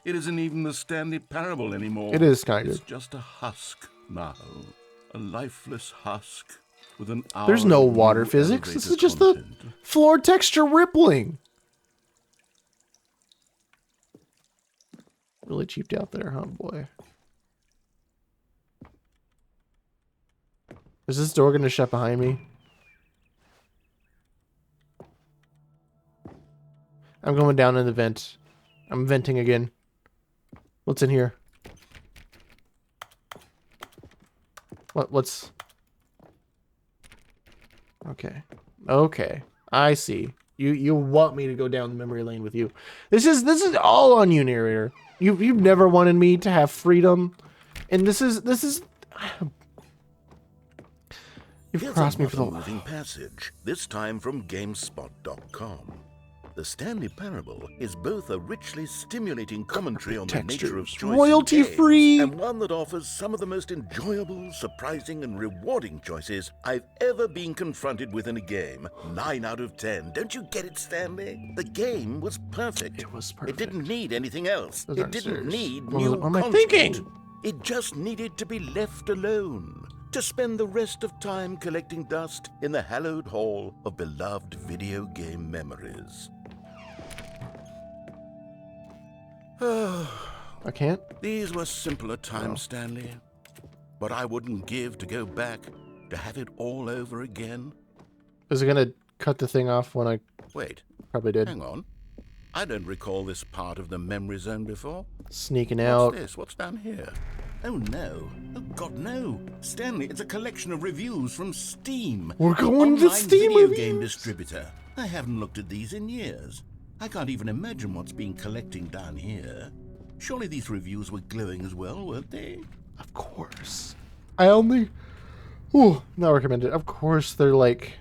It isn't even the Stanley Parable anymore. It is kind It's of. just a husk now. A lifeless husk with an hour There's no of water new physics. This elevator is just content. the floor texture rippling. Really cheaped out there, huh, boy? Is this door gonna shut behind me? I'm going down in the vent. I'm venting again. What's in here? What's... Okay. Okay. I see. You want me to go down memory lane with you. This is all on you, narrator. You've never wanted me to have freedom. And this is You've Here's crossed me for the... another moving passage, this time from GameSpot.com. The Stanley Parable is both a richly stimulating commentary on the nature of choice in royalty-free, games, and one that offers some of the most enjoyable, surprising, and rewarding choices I've ever been confronted with in a game. 9 out of 10. Don't you get it, Stanley? The game was perfect. It was perfect. It didn't need anything else. Those It aren't didn't stairs. need What new am I content. thinking? It just needed to be left alone, to spend the rest of time collecting dust in the hallowed hall of beloved video game memories. I can't? These were simpler times, Stanley. But I wouldn't give to go back, to have it all over again. Is it gonna cut the thing off when I Wait, probably did? hang on. I don't recall this part of the memory zone before. Sneaking out. What's this? What's down here? Oh no. Oh God, no. Stanley, it's a collection of reviews from Steam. We're going to Online Steam video reviews. game distributor. I haven't looked at these in years. I can't even imagine what's been collecting down here. Surely these reviews were glowing as well, weren't they? Of course. I only... Ooh, not recommended. Of course they're like...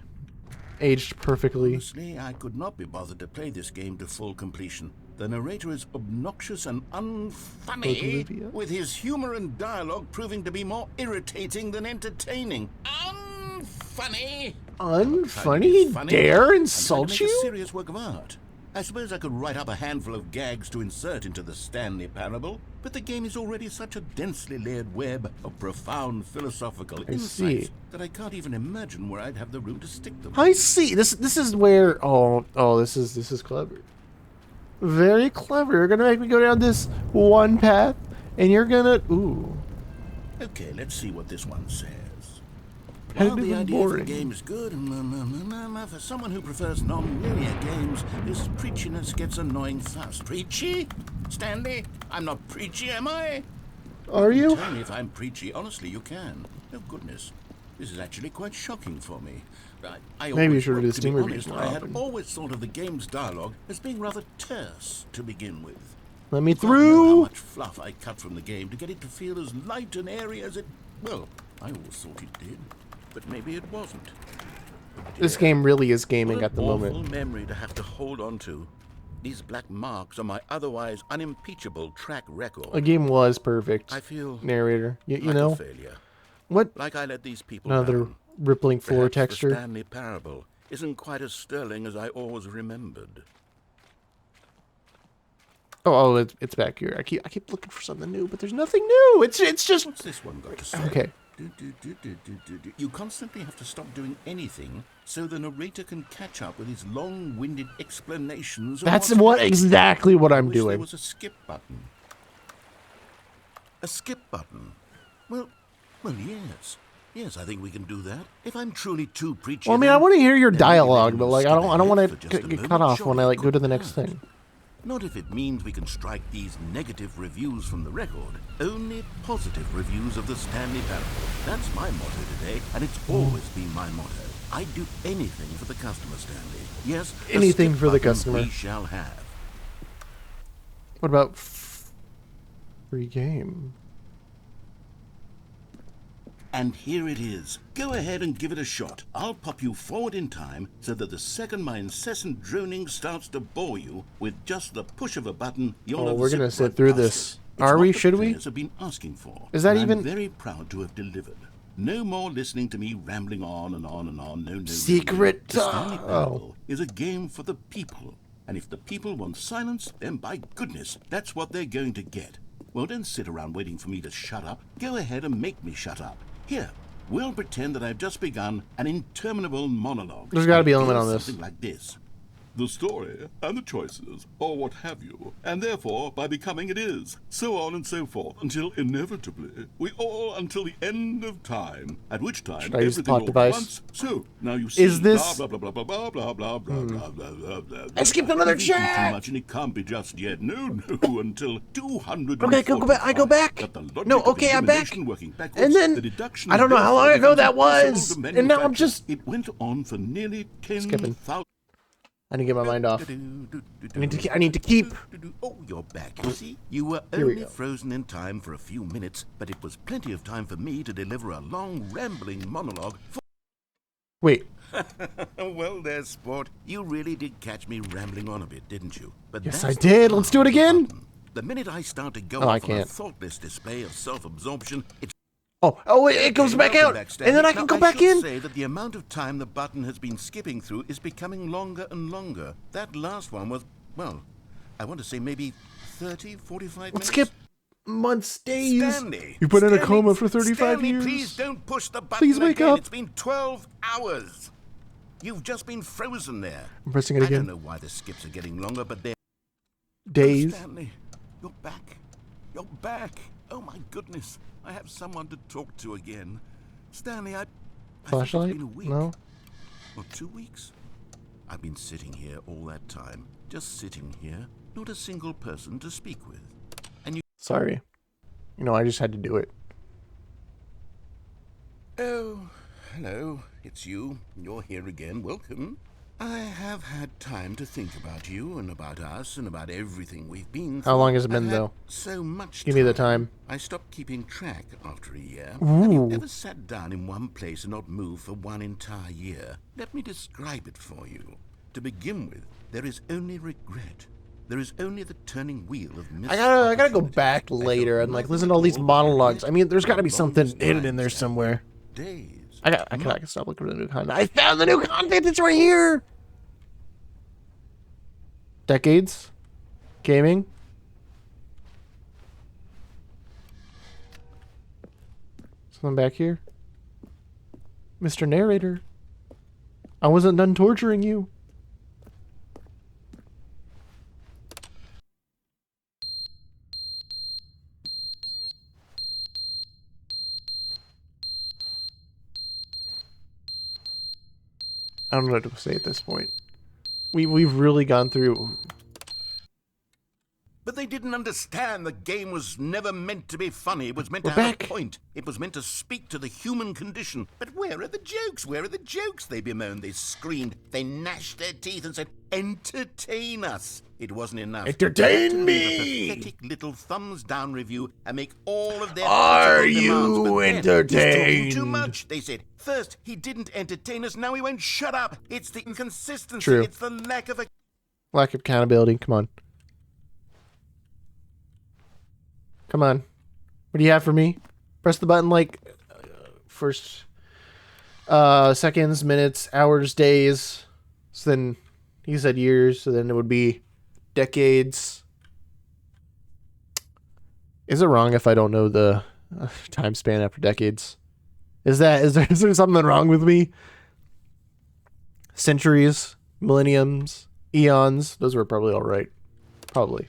aged perfectly. Honestly, I could not be bothered to play this game to full completion. The narrator is obnoxious and unfunny, Olivia? with his humor and dialogue proving to be more irritating than entertaining. Unfunny! Unfunny? Funny? Dare I'm trying insult to make a you? serious work of art. I suppose I could write up a handful of gags to insert into the Stanley Parable, but the game is already such a densely layered web of profound philosophical insights see. that I can't even imagine where I'd have the room to stick them. I see. This is where... Oh, this is clever. Very clever. You're gonna make me go down this one path, and you're gonna... Ooh. Okay, let's see what this one says. Had While it the been idea of the boring. game is good, for someone who prefers non-linear games, this preachiness gets annoying fast. Preachy? Stanley? I'm not preachy, am I? Are you? Tell me if I'm preachy. Honestly, you can. Oh, goodness. This is actually quite shocking for me. Maybe you always- should do the to be Steam reviews honest, more I had often. always thought of the game's dialogue as being rather terse to begin with. Let me I don't know how through. much fluff I cut from the game to get it to feel as light and airy as it... Well, I always thought it did, but maybe it wasn't. This game really is gaming What at the an moment. awful memory to have to hold on to. These black marks are my otherwise unimpeachable track record. The game was perfect. I feel Narrator, you like a know failure. what? Like I let these people Another down. rippling floor Perhaps texture. The Stanley Parable isn't quite as sterling as I always remembered. Oh, it's back here. I keep looking for something new, but there's nothing new. It's just What's this one got to say? okay. You constantly have to stop doing anything so the narrator can catch up with his long-winded explanations. Of That's what's exactly what I'm Wish There doing. was a skip button. A skip button? Well, yes. Yes, I think we can do that. If I'm truly too preachy. Well, I mean, then I want to hear your maybe we dialogue, can but like, I skip don't want ahead to for just a get moment. cut off when I Surely like go to the it next could thing. Not if it means we can strike these negative reviews from the record. Only positive reviews of the Stanley Parable. That's my motto today, and it's always been my motto. I'd do anything for the customer, Stanley. Yes, a Anything skip for the button customer. we shall have. What about free game? And here it is. Go ahead and give it a shot. I'll pop you forward in time so that the second my incessant droning starts to bore you, with just the push of a button, you'll have we're gonna zipped sit right through past this. it. It's Are what we? the Should we? players have been asking for. Is that and even- I'm very proud to have delivered. No more listening to me rambling on and on and on. No. Secret. The Stanley Parable is a game for the people. And if the people want silence, then by goodness, that's what they're going to get. Well, don't sit around waiting for me to shut up. Go ahead and make me shut up. Here, we'll pretend that I've just begun an interminable monologue. There's gotta be a And it limit goes on this. Something like this. The story and the choices, or what have you, and therefore by becoming it is, so on and so forth, until inevitably until the end of time, at which time Should I use the everything plot all device? at once. So now you see, Is this- blah blah blah blah blah blah blah blah blah blah blah. I skipped another You're thinking chat! Too much, and it can't be just yet. No, until 200. Okay, go back. I go back. No, okay, I'm back. And then I don't know how long ago that was, and now I'm just It went on for nearly 10,000. I need to get my mind off. I need to keep. Oh, you're back, you see? You were Here we only go. frozen in time for a few minutes, but it was plenty of time for me to deliver a long, rambling monologue. Wait. Well, there, sport. You really did catch me rambling on a bit, didn't you? But Yes, that's I did. the Let's do it part of the again. button. The minute I start to go Oh, I off on a can't. thoughtless display of self-absorption, it's Oh, it goes back out, and then I can go back in. say that the amount of time the button has been skipping through is becoming longer and longer. That last one was, well, I want to say maybe 30, 45 minutes. Let's skip months, days. Stanley, You put in a Stanley, coma for 35 Stanley, years. Please don't push the button Please wake again. up. It's been 12 hours. You've just been frozen there. I'm pressing it I don't again. know why the skips are getting longer, but they're... Days. Stanley, you're back. You're back. Oh my goodness. I have someone to talk to again. Stanley, I think Flashlight? it's been a week. No. Or 2 weeks. I've been sitting here all that time. Just sitting here. Not a single person to speak with. And you... Sorry. You know, I just had to do it. Oh, hello. It's you. You're here again. Welcome. I have had time to think about you and about us and about everything we've been through. How long has it been, I've had though? So much Give me the time. I stopped keeping track after a year. Ooh. Have you ever sat down in one place and not moved for one entire year? Let me describe it for you. To begin with, there is only regret. There is only the turning wheel of missed I gotta go opportunities. back I later don't and like know listen to all these what monologues. regret I mean, there's for gotta the be something longest hidden time, in there Stanley. somewhere. Days. I can stop looking for the new content. I found the new content. It's right here. Decades. Gaming. Something back here. Mr. Narrator. I wasn't done torturing you. I don't know what to say at this point. We've really gone through. But they didn't understand the game was never meant to be funny. It was meant We're to have back. a point. It was meant to speak to the human condition. But where are the jokes? Where are the jokes? They bemoaned, they screamed, they gnashed their teeth and said, entertain us. It wasn't enough. Entertain They had to leave me! a pathetic little thumbs down review and make all of their Are political demands. you But then, he's entertained? talking too much, they said. First, he didn't entertain us. Now he won't shut up. It's the inconsistency. True. It's the lack of a... Lack of accountability. Come on. Come on. What do you have for me? Press the button like first seconds, minutes, hours, days. So then he said years, so then it would be decades. Is it wrong if I don't know the time span after decades? Is there something wrong with me? Centuries, millenniums, eons, those were probably all right. Probably.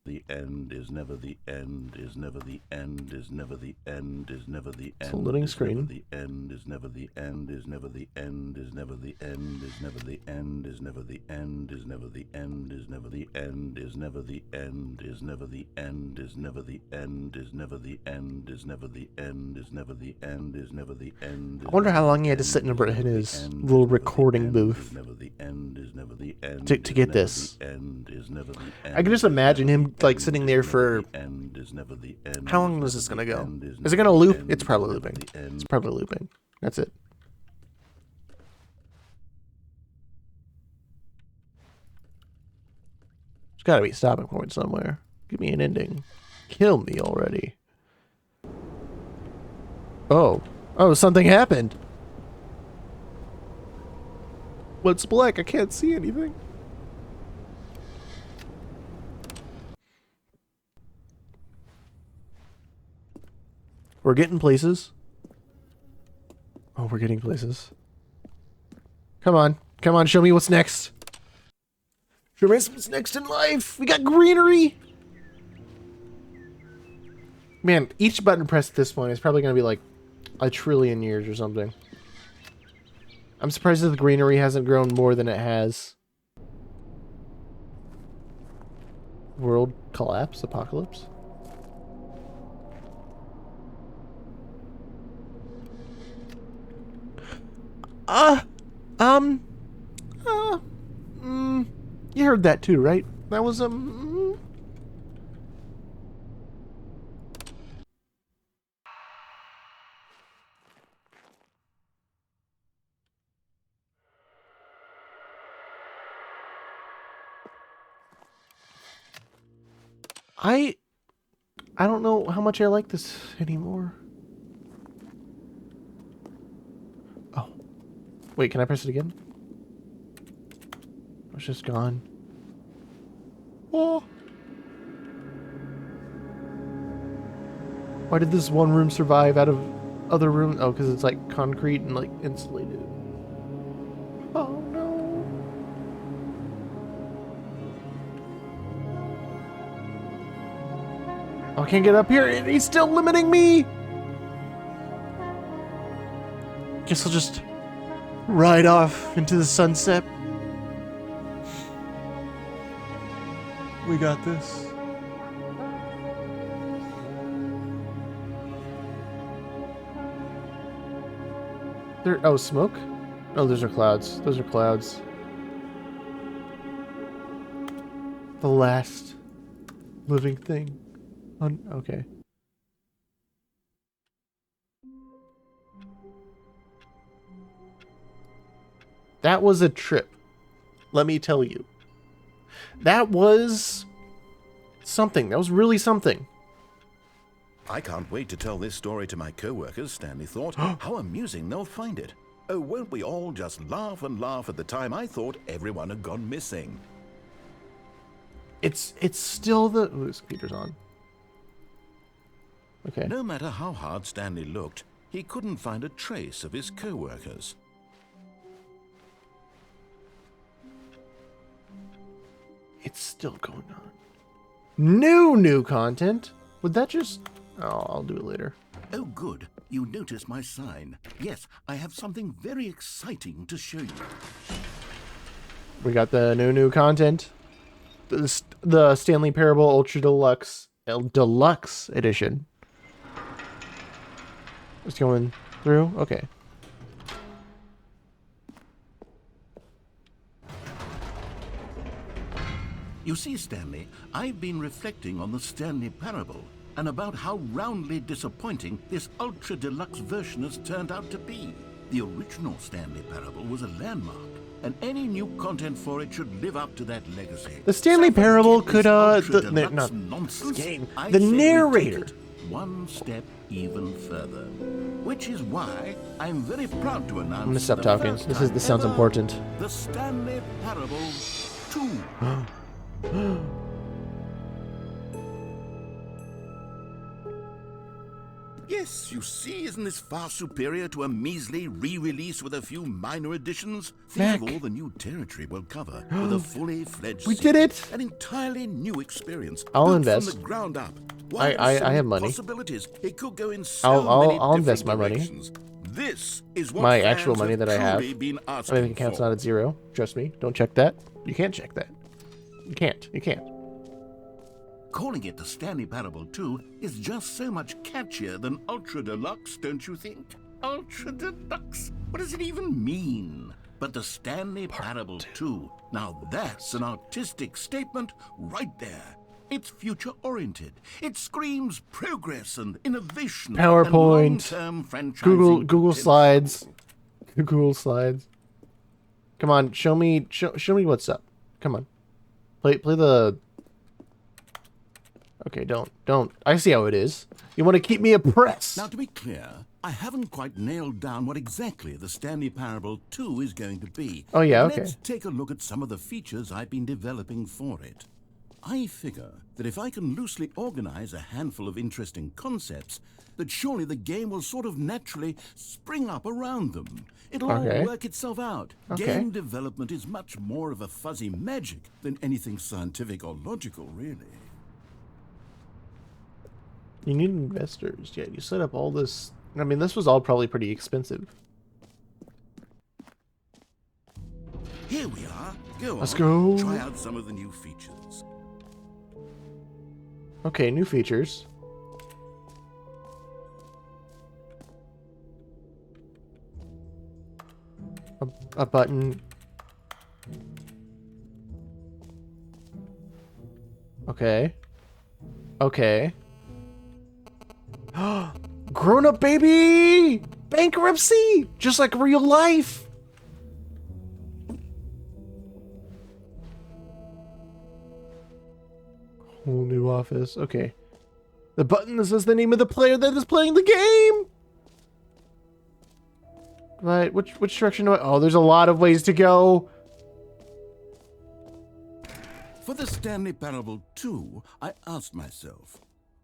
The end is never the end, is never the end, is never the end, is never the end. It's a loading screen. The end is never the end, is never the end, is never the end, is never the end, is never the end, is never the end, is never the end, is never the end, is never the end, is never the end, is never the end, is never the end, is never the end, is never the end. I wonder how long he had to sit in his little recording booth Never the end is never the end to get this. End is is never the end. I can just imagine him like sitting there for. The end is never the end. How long is this gonna go? Is it gonna loop? It's probably looping. It's probably looping. That's it. There's gotta be a stopping point somewhere. Give me an ending. Kill me already. Oh. Oh, something happened. What's black? I can't see anything. We're getting places. Oh, we're getting places. Come on. Come on, show me what's next. Show me what's next in life. We got greenery. Man, each button pressed at this point is probably going to be like a trillion years or something. I'm surprised that the greenery hasn't grown more than it has. World collapse? Apocalypse? You heard that too, right? That was, I don't know how much I like this anymore. Oh. Wait, can I press it again? It's just gone. Oh. Why did this one room survive out of other rooms? Oh, because it's like concrete and like insulated. Oh no. Oh, I can't get up here and he's still limiting me. Guess I'll just ride off into the sunset. We got this. There. Oh, smoke? Oh, those are clouds. Those are clouds. The last living thing. Okay. That was a trip. Let me tell you. That was something. That was really something. I can't wait to tell this story to my co-workers, Stanley thought. How amusing they'll find it. Oh, won't we all just laugh and laugh at the time I thought everyone had gone missing. It's still the... Ooh, this computer's on. Okay. No matter how hard Stanley looked, he couldn't find a trace of his co-workers. It's still going on. New content? Would that just... Oh, I'll do it later. Oh, good. You notice my sign. Yes, I have something very exciting to show you. We got the new content. The Stanley Parable Ultra Deluxe Edition. It's going through? Okay. You see, Stanley, I've been reflecting on the Stanley Parable and about how roundly disappointing this Ultra Deluxe version has turned out to be. The original Stanley Parable was a landmark, and any new content for it should live up to that legacy. The Stanley Parable could, the narrator. One step even further. Which is why I'm very proud to announce... I'm gonna stop talking. This sounds important. The Stanley Parable 2. Yes, you see, isn't this far superior to a measly re-release with a few minor additions? Think of all the new territory we'll cover with a fully fledged... We did it! An entirely new experience. I'll invest. From the ground up. I have money. Possibilities. It could go in so many I'll invest my directions. money. This is what my actual money that I have. My bank account's for. not at zero. Trust me. Don't check that. You can't check that. You can't. Calling it the Stanley Parable 2 is just so much catchier than Ultra Deluxe, don't you think? Ultra Deluxe? What does it even mean? but the Stanley Parable 2. Now that's an artistic statement right there. It's future-oriented. It screams progress and innovation. PowerPoint. And long-term franchising Google potential. Slides. Google Slides. Come on, show me what's up. Come on. Play the... Okay, don't. I see how it is. You want to keep me oppressed. Now, to be clear, I haven't quite nailed down what exactly the Stanley Parable 2 is going to be. Oh, yeah, okay. Let's take a look at some of the features I've been developing for it. I figure that if I can loosely organize a handful of interesting concepts, that surely the game will sort of naturally spring up around them. It'll all work itself out. Okay. Game development is much more of a fuzzy magic than anything scientific or logical, really. You need investors. Yeah, you set up all this. I mean, this was all probably pretty expensive. Here we are. Let's go. Try out some of the new features. Okay, new features. A button. Okay. Okay. Grown up baby! Bankruptcy! Just like real life! Whole new office. Okay. The button that says the name of the player that is playing the game! Right, which direction do I... Oh, there's a lot of ways to go. For the Stanley Parable 2, I asked myself,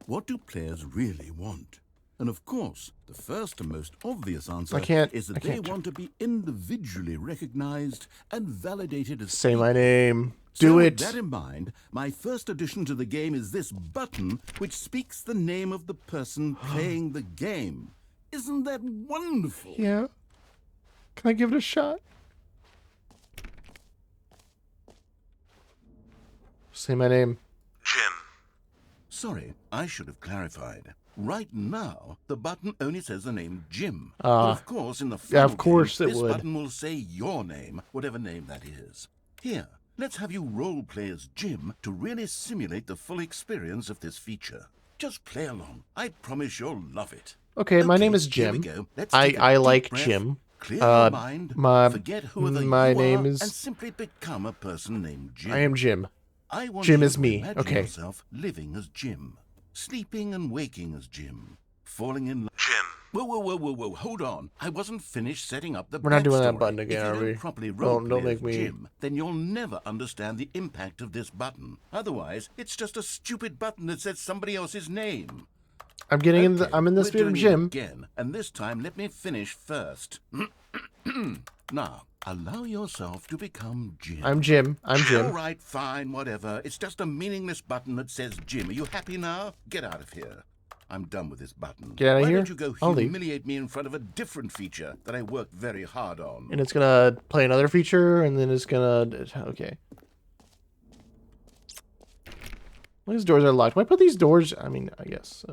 what do players really want? And of course, the first and most obvious answer is that they want to be individually recognized and validated as Say my name. So Do with it. that in mind, my first addition to the game is this button, which speaks the name of the person playing the game. Isn't that wonderful? Yeah. Can I give it a shot? Say my name. Jim. Sorry, I should have clarified. Right now, the button only says the name Jim. But of course, in the final of course game, it this would. button will say your name, whatever name that is. Here, let's have you role play as Jim to really simulate the full experience of this feature. Just play along. I promise you'll love it. Okay, my name is here we Jim. go. Let's take a I deep like breath, Jim. Clear your mind, forget whoever my you name are, is... and simply become a person named Jim. I am Jim. I want Jim you is to me. imagine Okay. yourself living as Jim, sleeping and waking as Jim, falling in love. Jim. Whoa, hold on. I wasn't finished setting up the We're not doing that backstory. button again, if you are we? don't properly Don't roleplay make as me- Jim, then you'll never understand the impact of this button. Otherwise, it's just a stupid button that says somebody else's name. I'm getting in Okay, the... I'm in the we're spirit of doing it Jim. again, and this time let me finish first. Now, allow yourself to become Jim. I'm Jim. I'm All Jim. right, fine, whatever. It's just a meaningless button that says Jim. Are you happy now? Get out of here. I'm done with this button. Get out of Why here? don't you go I'll leave. humiliate me in front of a different feature that I worked very hard on? And it's gonna play another feature, and then it's gonna... Okay. Well, these doors are locked. Why put these doors... I mean, I guess...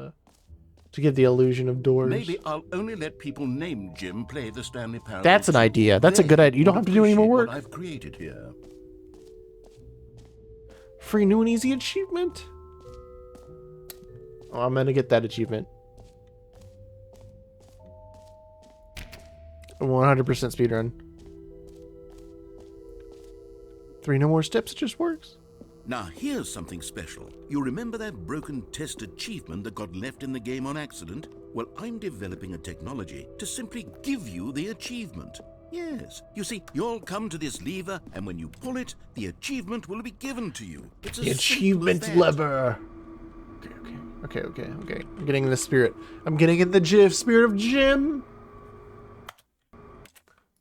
to give the illusion of doors. Maybe I'll only let people named Jim play the Stanley Parable. That's an idea. That's a good idea. You don't have to do any more work. What I've created here. Free new and easy achievement. Oh, I'm gonna get that achievement. 100% speedrun. 3 no more steps. It just works. Now, here's something special. You remember that broken test achievement that got left in the game on accident? Well, I'm developing a technology to simply give you the achievement. Yes. You see, you'll come to this lever, and when you pull it, the achievement will be given to you. It's The as achievement simple as that. lever. Okay. I'm getting in the spirit. I'm getting in the spirit of Jim.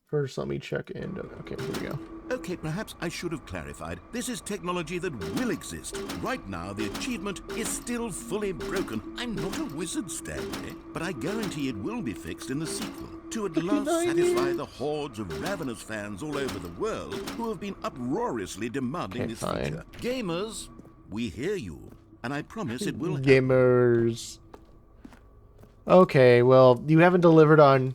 First, let me check in. Okay, here we go. Okay, perhaps I should have clarified. This is technology that will exist. Right now, the achievement is still fully broken. I'm not a wizard, Stanley, but I guarantee it will be fixed in the sequel to at last satisfy the hordes of ravenous fans all over the world who have been uproariously demanding this feature. Gamers, we hear you, and I promise it will happen. Gamers. Okay, well, you haven't delivered on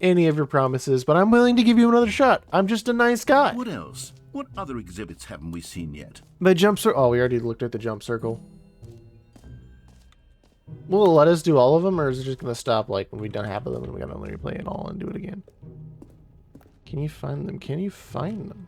any of your promises, but I'm willing to give you another shot. I'm just a nice guy. What else? What other exhibits haven't we seen yet? The jump circle. Oh, we already looked at the jump circle. Will it let us do all of them, or is it just going to stop like when we've done half of them and we got to replay it all and do it again? Can you find them? Can you find them?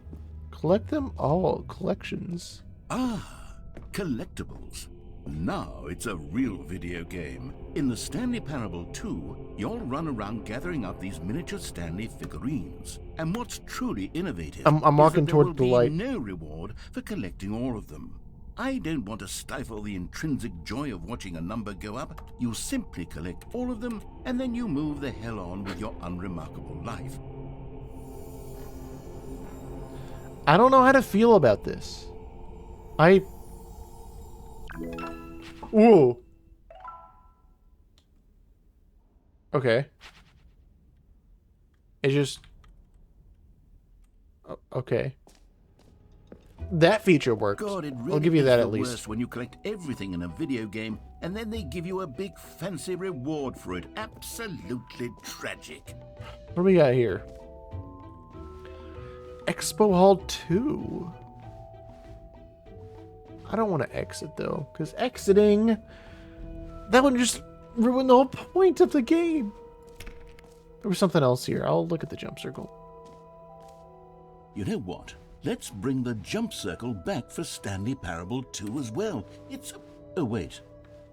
Collect them all. Collections. Ah, collectibles. Now it's a real video game. In the Stanley Parable 2, you'll run around gathering up these miniature Stanley figurines. And what's truly innovative I'm walking is that there toward will the light. be no reward for collecting all of them. I don't want to stifle the intrinsic joy of watching a number go up. You simply collect all of them, and then you move the hell on with your unremarkable life. I don't know how to feel about this. Ooh. Okay. It just... Okay. That feature works. God, it really I'll give you is that the at least. worst when you collect everything in a video game and then they give you a big fancy reward for it. Absolutely tragic. What do we got here? Expo Hall 2. I don't want to exit though, because exiting, that would just ruin the whole point of the game. There was something else here. I'll look at the jump circle. You know what? Let's bring the jump circle back for Stanley Parable 2 as well. It's a... Oh, wait.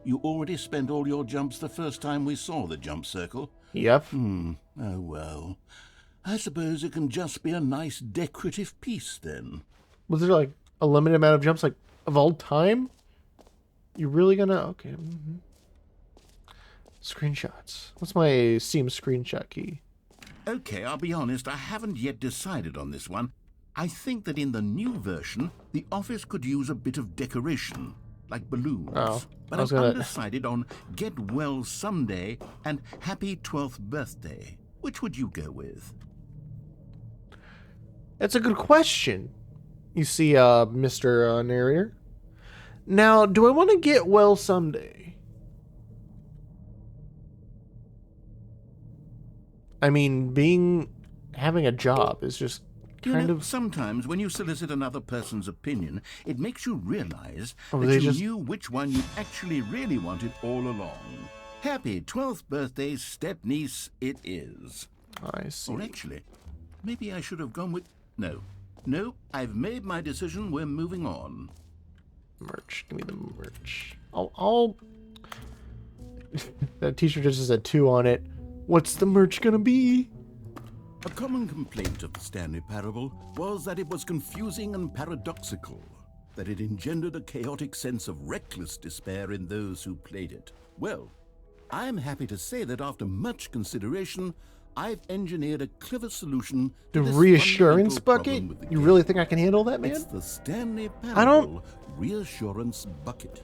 You already spent all your jumps the first time we saw the jump circle? Yep. Oh, well. I suppose it can just be a nice decorative piece then. Was there like a limited amount of jumps, like of all time? You really gonna... Okay. Screenshots. What's my Steam screenshot key? Okay, I'll be honest, I haven't yet decided on this one. I think that in the new version, the office could use a bit of decoration, like balloons. Oh, but I was I'm gonna... undecided on Get Well Someday and Happy 12th Birthday. Which would you go with? That's a good question. You see, Mr. Narrator. Now, do I want to get well someday? I mean, having a job is just kind of... Sometimes when you solicit another person's opinion, it makes you realize Oh, that they you just- knew which one you actually really wanted all along. Happy 12th birthday, step-niece, it is. I see. Or actually, maybe I should have gone with... No, I've made my decision. We're moving on. Merch. Give me the merch. I'll... That t-shirt just has a 2 on it. What's the merch gonna be? A common complaint of the Stanley Parable was that it was confusing and paradoxical, that it engendered a chaotic sense of reckless despair in those who played it. Well, I'm happy to say that after much consideration, I've engineered a clever solution The to this reassurance fundamental problem bucket? with the You game. really think I can handle that, man? It's the Stanley I don't- Parable Reassurance Bucket.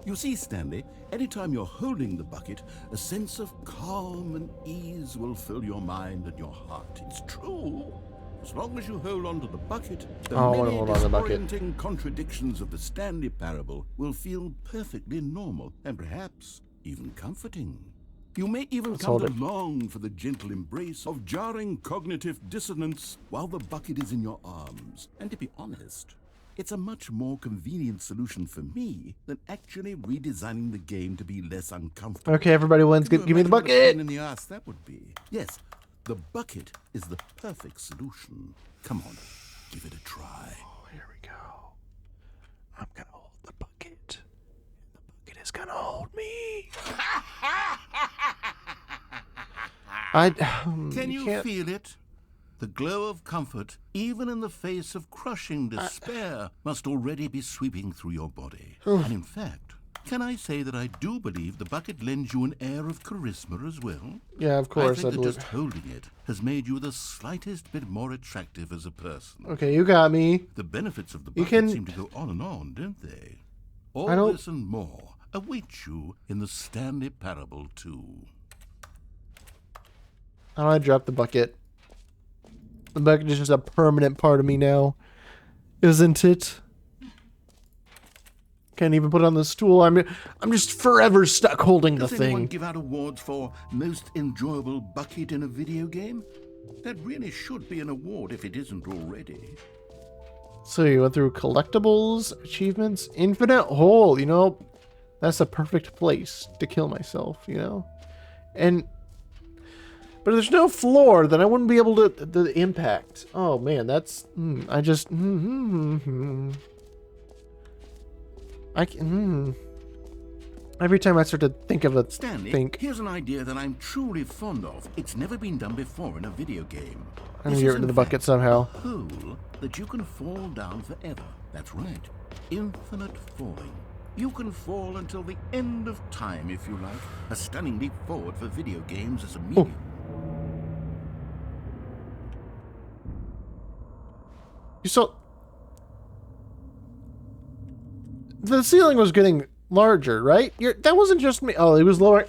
You see, Stanley, anytime you're holding the bucket, a sense of calm and ease will fill your mind and your heart. It's true. As long as you hold on to the bucket, the Oh, I wanna many hold on to the bucket. disorienting contradictions of the Stanley Parable will feel perfectly normal and perhaps even comforting. You may even come hold to it. long for the gentle embrace of jarring cognitive dissonance while the bucket is in your arms. And to be honest, it's a much more convenient solution for me than actually redesigning the game to be less uncomfortable. Okay, everybody wins. Can you Give me the imagine what a bucket! pain in the ass that would be? Yes, the bucket is the perfect solution. Come on, give it a try. Oh, here we go. I'm gonna hold the bucket. The bucket is gonna hold me. Can you can't- feel it? The glow of comfort, even in the face of crushing despair, must already be sweeping through your body. And in fact, can I say that I do believe the bucket lends you an air of charisma as well? Yeah, of course. I think that believe. just holding it has made you the slightest bit more attractive as a person. Okay, you got me. The benefits of the You bucket can- seem to go on and on, don't they? All I don't- this and more await you in the Stanley Parable 2. How do I drop the bucket? The bucket is just a permanent part of me now, isn't it? Can't even put it on the stool. I'm just forever stuck holding the Does anyone thing. give out awards for most enjoyable bucket in a video game? That really should be an award if it isn't already. So you went through collectibles, achievements, infinite hole. You know, that's a perfect place to kill myself. You know, but if there's no floor, then I wouldn't be able to the impact. Oh man, that's I just I can. Every time I start to think of a Stanley, here's an idea that I'm truly fond of. It's never been done before in a video game. I'm gonna get rid of the bucket somehow. A hole that you can fall down forever. That's right. Infinite falling. You can fall until the end of time if you like. A stunning leap forward for video games as a medium. You saw the ceiling was getting larger, right? That wasn't just me. Oh, he was lowering.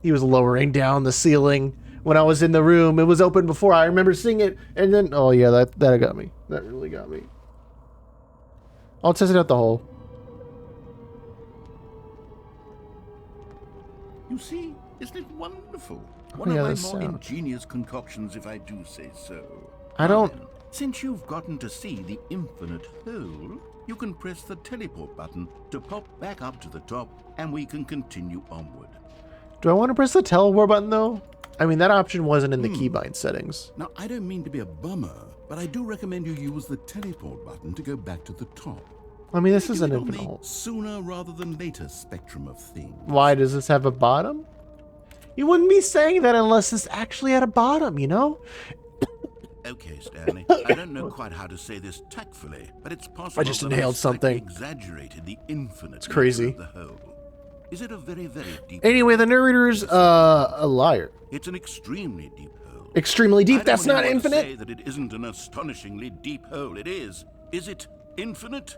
He was lowering down the ceiling when I was in the room. It was open before. I remember seeing it, and then oh yeah, that got me. That really got me. I'll test it out the hole. You see, isn't it wonderful? Oh, One yeah, of my that's more sound. ingenious concoctions, if I do say so. I don't. Then, since you've gotten to see the infinite hole, you can press the teleport button to pop back up to the top, and we can continue onward. Do I want to press the teleport button though? I mean, that option wasn't in the keybind settings. Now, I don't mean to be a bummer, but I do recommend you use the teleport button to go back to the top. I mean, this is Do an it on infinite the hole. sooner rather than later spectrum of things. Why does this have a bottom? You wouldn't be saying that unless this actually had a bottom, you know? Okay, Stanley. I don't know quite how to say this tactfully, but it's possible I just that inhaled slightly something. exaggerated the infinite It's crazy. nature of the hole. Is it a very, very deep Anyway, the hole? narrator's a liar. It's an extremely deep hole. Extremely I deep. don't That's want not anyone to infinite. say that it isn't an astonishingly deep hole. It is. Is it infinite?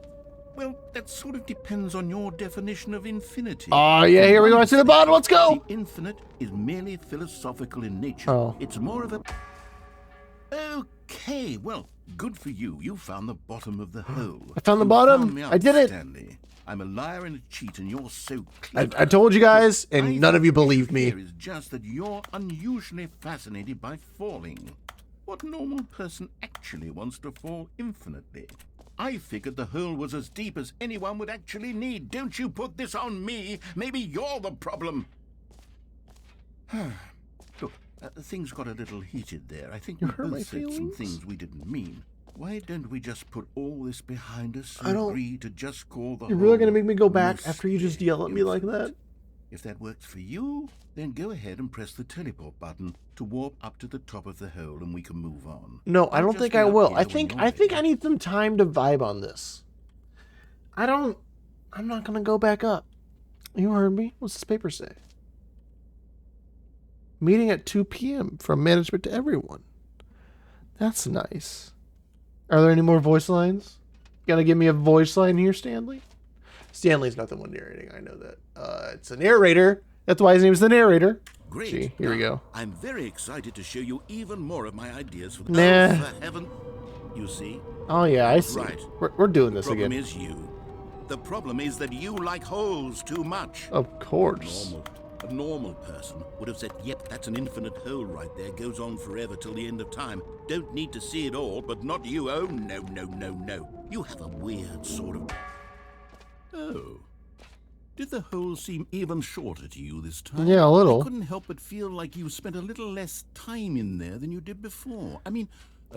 Well, that sort of depends on your definition of infinity. Oh yeah, here we go. To the bottom. Let's go. The infinite is merely philosophical in nature. Oh. It's more of a... Okay, well, good for you. You found the bottom of the hole. I found the You bottom. found me out, I did it. Stanley. I'm a liar and a cheat, and you're so I clever. told you guys, and I none of you think the believed issue me. here is just that you're unusually fascinated by falling. What normal person actually wants to fall infinitely? I figured the hole was as deep as anyone would actually need. Don't you put this on me. Maybe you're the problem. Look, things got a little heated there. I think we hurt my both said some feelings? things we didn't mean. Why don't we just put all this behind us I and don't- agree to just call the You're really gonna hole make me go back mostly after you just yell at me like infinite? that? If that works for you, then go ahead and press the teleport button to warp up to the top of the hole and we can move on. No, I I'll don't just think be I up will. here I when think you're I think I ready. need some time to vibe on this. I'm not gonna go back up. You heard me. What's this paper say? Meeting at 2 p.m. from management to everyone. That's nice. Are there any more voice lines? Gotta give me a voice line here, Stanley? Stanley's not the one narrating, I know that. It's a narrator. That's why his name is the narrator. Great. Gee, here we Now, go. I'm very excited to show you even more of my ideas for the Nah. Oh, for heaven. You see? Oh yeah, I see. Right. We're doing The this problem again. is you. The problem is that you like holes too much. Of course. A normal person would have said, yep, that's an infinite hole right there. Goes on forever till the end of time. Don't need to see it all, but not you. Oh, no, no, no, no. You have a weird sort of... Oh. Did the hole seem even shorter to you this time? Yeah, a little. I couldn't help but feel like you spent a little less time in there than you did before. I mean...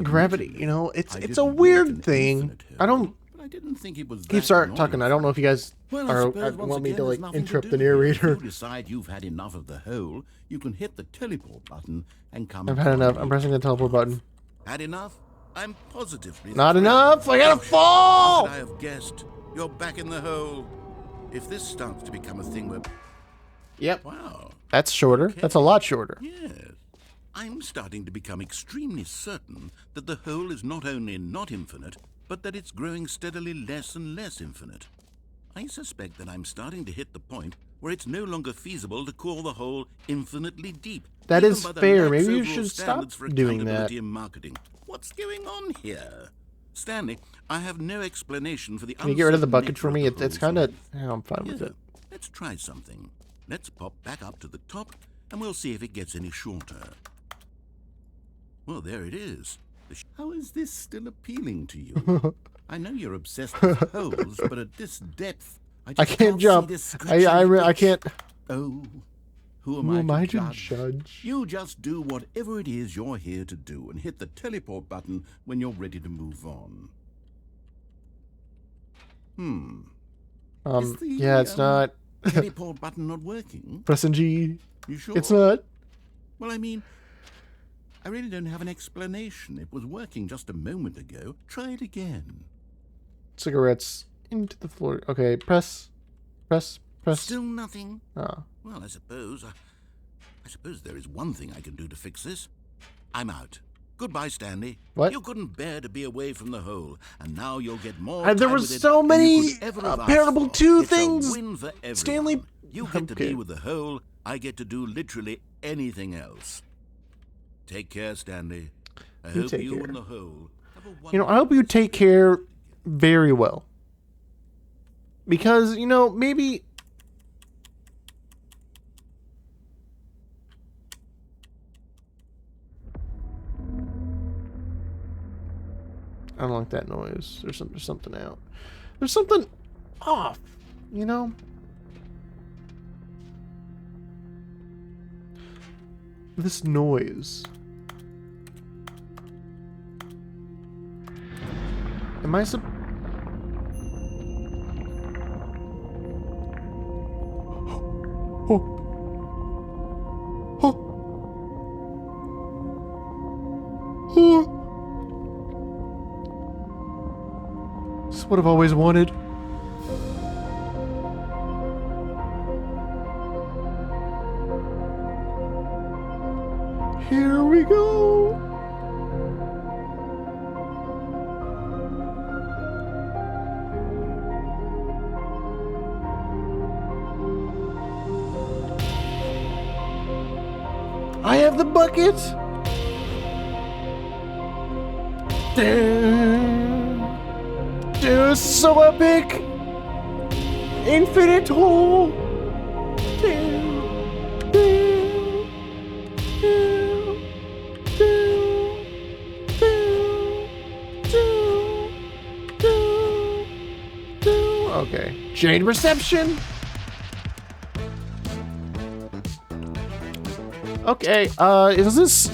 Gravity, admittedly, you know, it's I a didn't make weird an thing. infinite hole, I don't but I didn't think it was keep that start annoying. talking. I don't know if you guys Well, I are suppose once want me again, to there's like nothing interrupt do the here. narrator. If you decide you've had enough of the hole, you can hit the teleport button and come. I've and had enough. join I'm me. pressing the teleport button. Had enough? I'm positively Not thrilled. enough. I gotta How fall. could I have guessed? You're back in the hole. If this starts to become a thing where... Yep, Wow. that's shorter. That's a lot shorter. Yes. I'm starting to become extremely certain that the hole is not only not infinite, but that it's growing steadily less and less infinite. I suspect that I'm starting to hit the point where it's no longer feasible to call the hole infinitely deep. That even is by the fair. lax Maybe you overall should stop standards for doing that. accountability in marketing. What's going on here? Stanley, I have no explanation for the Can you get rid of the uncertain bucket nature for of me? the It's hole's kind of... length. Yeah, I'm fine with Here, it. let's try something. Let's pop back up to the top, and we'll see if it gets any shorter. Well, there it is. How is this still appealing to you? I know you're obsessed with holes, but at this depth, I just can't jump. see this scratchy I itch. can't... Oh, who Who am am I I to to judge? judge? You just do whatever it is you're here to do and hit the teleport button when you're ready to move on. Is the, Yeah, it's not. teleport button not working? Pressing G. You sure? It's not. Well, I mean, I really don't have an explanation. It was working just a moment ago. Try it again. Cigarettes into the floor. Okay, press. Still nothing? Ah. Well, I suppose there is one thing I can do to fix this. I'm out. Goodbye, Stanley. What? You couldn't bear to be away from the hole, and now you'll get more And there time were with it so than many you could ever have asked Parable for. 2 It's things. A win for everyone. Stanley- You get to Okay. be with the hole. I get to do literally anything else. Take care, Stanley. I You hope take you care. and the hole have a You know, I hope you take care very well. Because, you know, maybe... I don't like that noise. There's something out. There's something off, you know? This noise. Am I Oh. Oh. Oh. This is what I've always wanted. Here we go. I have the bucket. Dude, so epic. Infinite hole. Okay. Chain reception. Okay, is this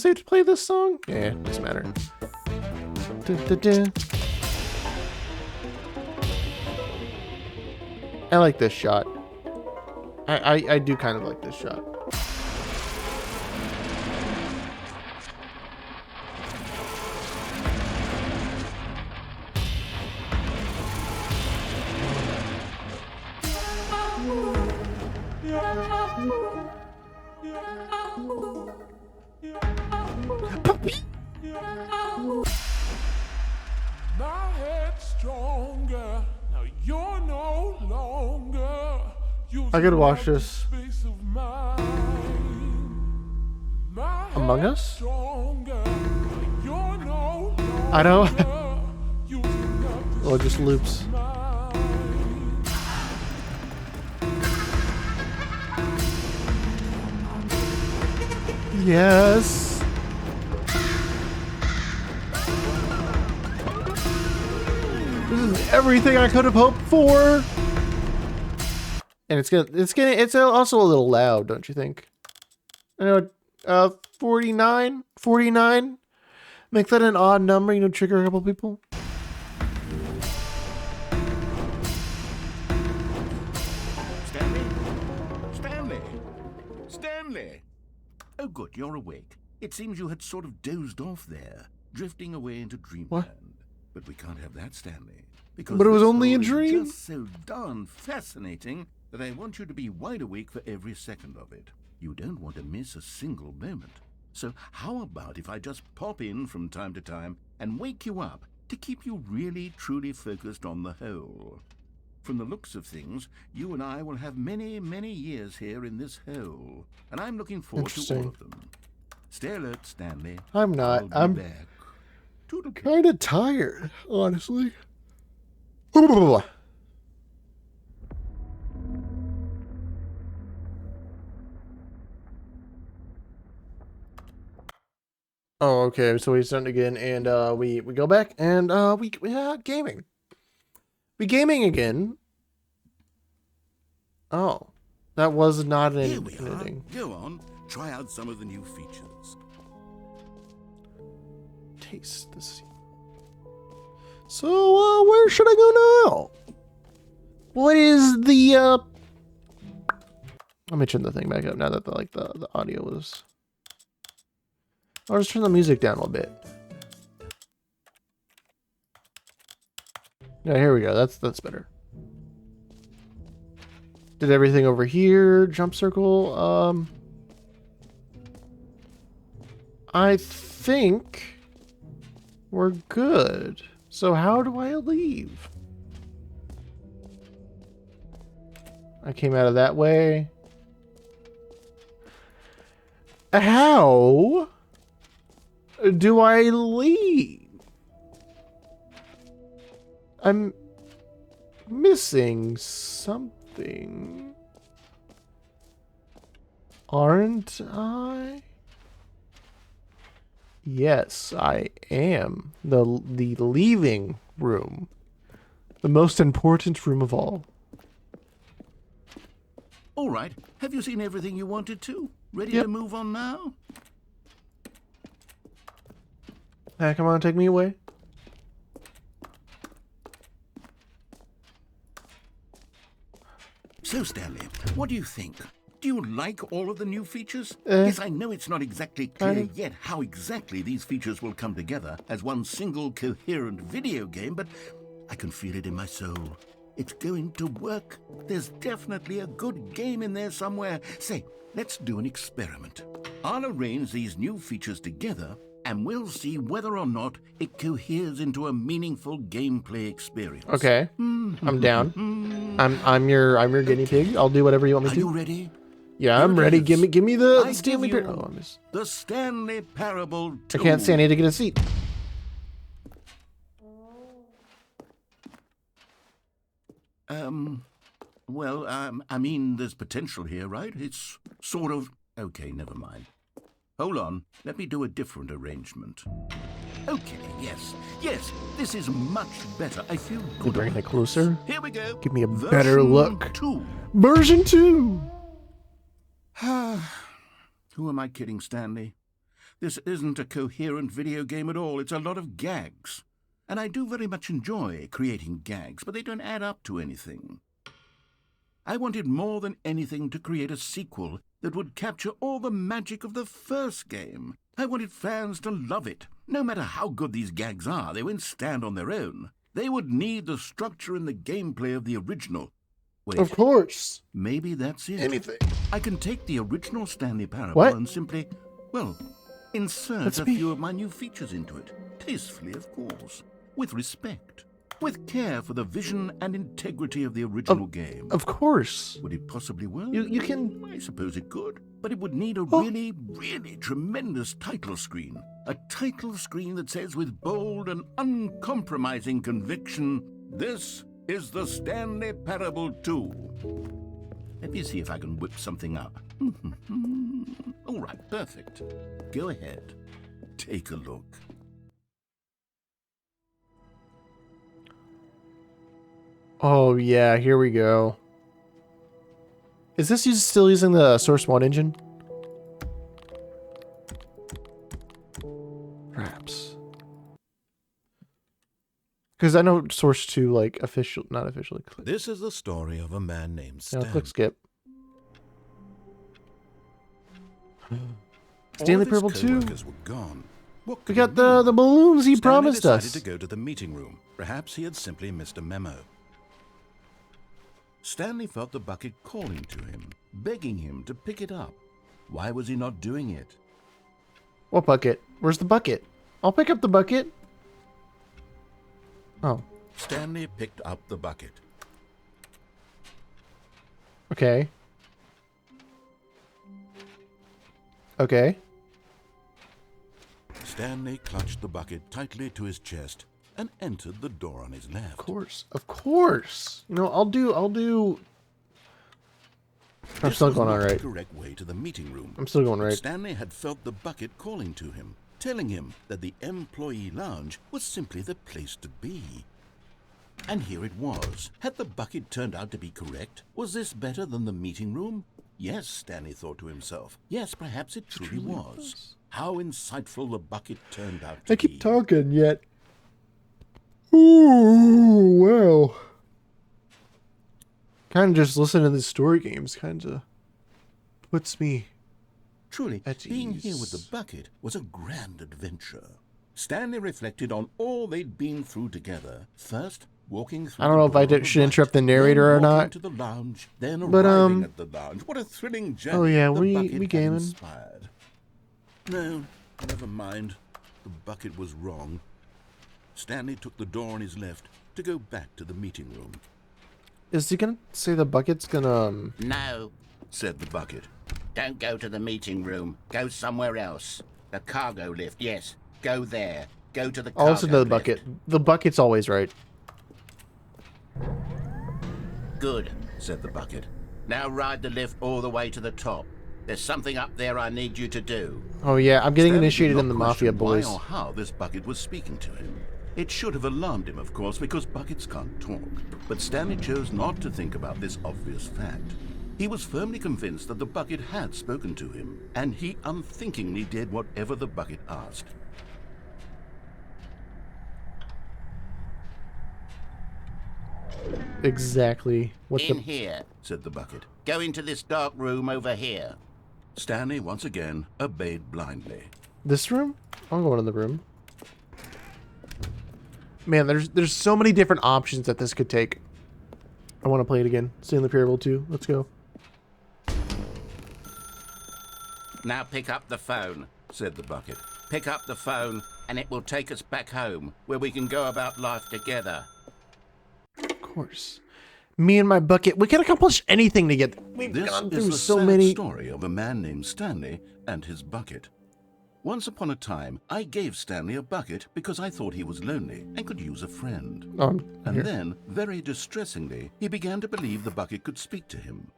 safe to play this song? Yeah, doesn't matter. I like this shot. I do kind of like this shot. My head's stronger. Now you're no longer. I could watch this. Space of mine. My Among head's Us? stronger. Now you're no I don't. longer using up Oh, it just loops. Yes. This is everything I could have hoped for. And it's also a little loud, don't you think? I know, 49? Make that an odd number, you know, trigger a couple people. Stanley! Oh, good, you're awake. It seems you had sort of dozed off there, drifting away into dreamland. What? But we can't have that, Stanley. Because But it was this only a hole is dream? just so darn fascinating that I want you to be wide awake for every second of it. You don't want to miss a single moment. So how about if I just pop in from time to time and wake you up to keep you really, truly focused on the hole? From the looks of things, you and I will have many, many years here in this hole, and I'm looking forward to all Interesting. of them. Stay alert, Stanley. I'm not. I'll be I'm back. Toodle. Kind of tired, honestly. Oh, okay. So we sent again, and we go back, and we gaming. We gaming again. Oh, that was not an Here we are. ending. Go on. Try out some of the new features. Taste the sea. So where should I go now? What is the Let me turn the thing back up now that the audio was. I'll just turn the music down a little bit. Yeah, here we go. That's better. Did everything over here. Jump circle. I think we're good. So how do I leave? I came out of that way. How do I leave? I'm missing something. Aren't I? Yes, I am. The leaving room. The most important room of all. All right. Have you seen everything you wanted to? Ready Yep. to move on now? Come on, take me away. So, Stanley, what do you think? Do you like all of the new features? Eh. Yes, I know it's not exactly clear Kinda. yet how exactly these features will come together as one single coherent video game, but I can feel it in my soul. It's going to work. There's definitely a good game in there somewhere. Say, let's do an experiment. I'll arrange these new features together, and we'll see whether or not it coheres into a meaningful gameplay experience. Okay, I'm down. I'm your guinea pig. I'll do whatever you want me Are to. you ready? Yeah, Here I'm it ready. is. Give me the I Stanley give Parable. you Oh, I missed. The Stanley Parable 2. I can't see. I need to get a seat. I mean, there's potential here, right? It's sort of... Okay, never mind. Hold on. Let me do a different arrangement. Okay, yes, this is much better. I feel good. Bring about it closer. this. Here we go. Give me a better Version look. 2. Version 2. Who am I kidding, Stanley? This isn't a coherent video game at all. It's a lot of gags. And I do very much enjoy creating gags, but they don't add up to anything. I wanted more than anything to create a sequel that would capture all the magic of the first game. I wanted fans to love it. No matter how good these gags are, they won't stand on their own. They would need the structure and the gameplay of the original. Wait, Of course. maybe that's it. Anything. I can take the original Stanley Parable What? and simply, well, insert That's a me. few of my new features into it. Tastefully, of course. With respect. With care for the vision and integrity of the original game. Of course. Would it possibly work? You can. I suppose it could. But it would need a Oh. really, really tremendous title screen. A title screen that says with bold and uncompromising conviction, "This is the Stanley Parable 2. Let me see if I can whip something up. All right, perfect. Go ahead. Take a look. Oh yeah, here we go. Is this still using the Source 1 engine? Perhaps. Because I know Source 2, like, not officially. This is the story of a man named No, Stan. click skip. All Stanley of his Parable 2. co-workers were gone. What We could got it the mean? balloons he Stanley promised decided us. to go to the meeting room. Perhaps he had simply missed a memo. Stanley felt the bucket calling to him, begging him to pick it up. Why was he not doing it? What bucket? Where's the bucket? I'll pick up the bucket. Oh, Stanley picked up the bucket. okay. Okay. Stanley clutched the bucket tightly to his chest and entered the door on his left. Of course. Of course. You know, I'll do... I'm still going all right. The correct way to the meeting room. I'm still going right. Stanley had felt the bucket calling to him, telling him that the employee lounge was simply the place to be. And here it was. Had the bucket turned out to be correct? Was this better than the meeting room? Yes, Stanley thought to himself. Yes, perhaps it truly was. How insightful the bucket turned out to be. I keep talking yet. Ooh, wow. Kind of just listening to the story games kind of puts me Truly, at being ease. here with the bucket was a grand adventure. Stanley reflected on all they'd been through together. First, walking through I don't know if I should interrupt the narrator or not. To the lounge, then But, arriving at the lounge. What a thrilling journey! Oh yeah, the we bucket had gaming. inspired. No, never mind. The bucket was wrong. Stanley took the door on his left to go back to the meeting room. Is he gonna say the bucket's gonna? No, Said the bucket. don't go to the meeting room. Go somewhere else. The cargo lift, yes. Go there. Go to the cargo I'll listen to the lift. bucket. The bucket's always right. Good. Said the bucket. Now ride the lift all the way to the top. There's something up there I need you to do. Oh yeah, I'm getting Stanley initiated did in the not Mafia question why boys. or how this bucket was speaking to him. It should have alarmed him, of course, because buckets can't talk. But Stanley chose not to think about this obvious fact. He was firmly convinced that the bucket had spoken to him, and he unthinkingly did whatever the bucket asked. Exactly what In the. here. Said the bucket. Go into this dark room over here. Stanley once again obeyed blindly. This room? I'm going in the room. Man, there's so many different options that this could take. I want to play it again. Stanley Parable 2. Let's go. Now pick up the phone. Said the bucket. Pick up the phone, and it will take us back home, where we can go about life together. Of course. Me and my bucket. We can accomplish anything together. We've This gone is through the so sad many. story of a man named Stanley and his bucket. Once upon a time, I gave Stanley a bucket because I thought he was lonely and could use a friend. And Here. then, very distressingly, he began to believe the bucket could speak to him.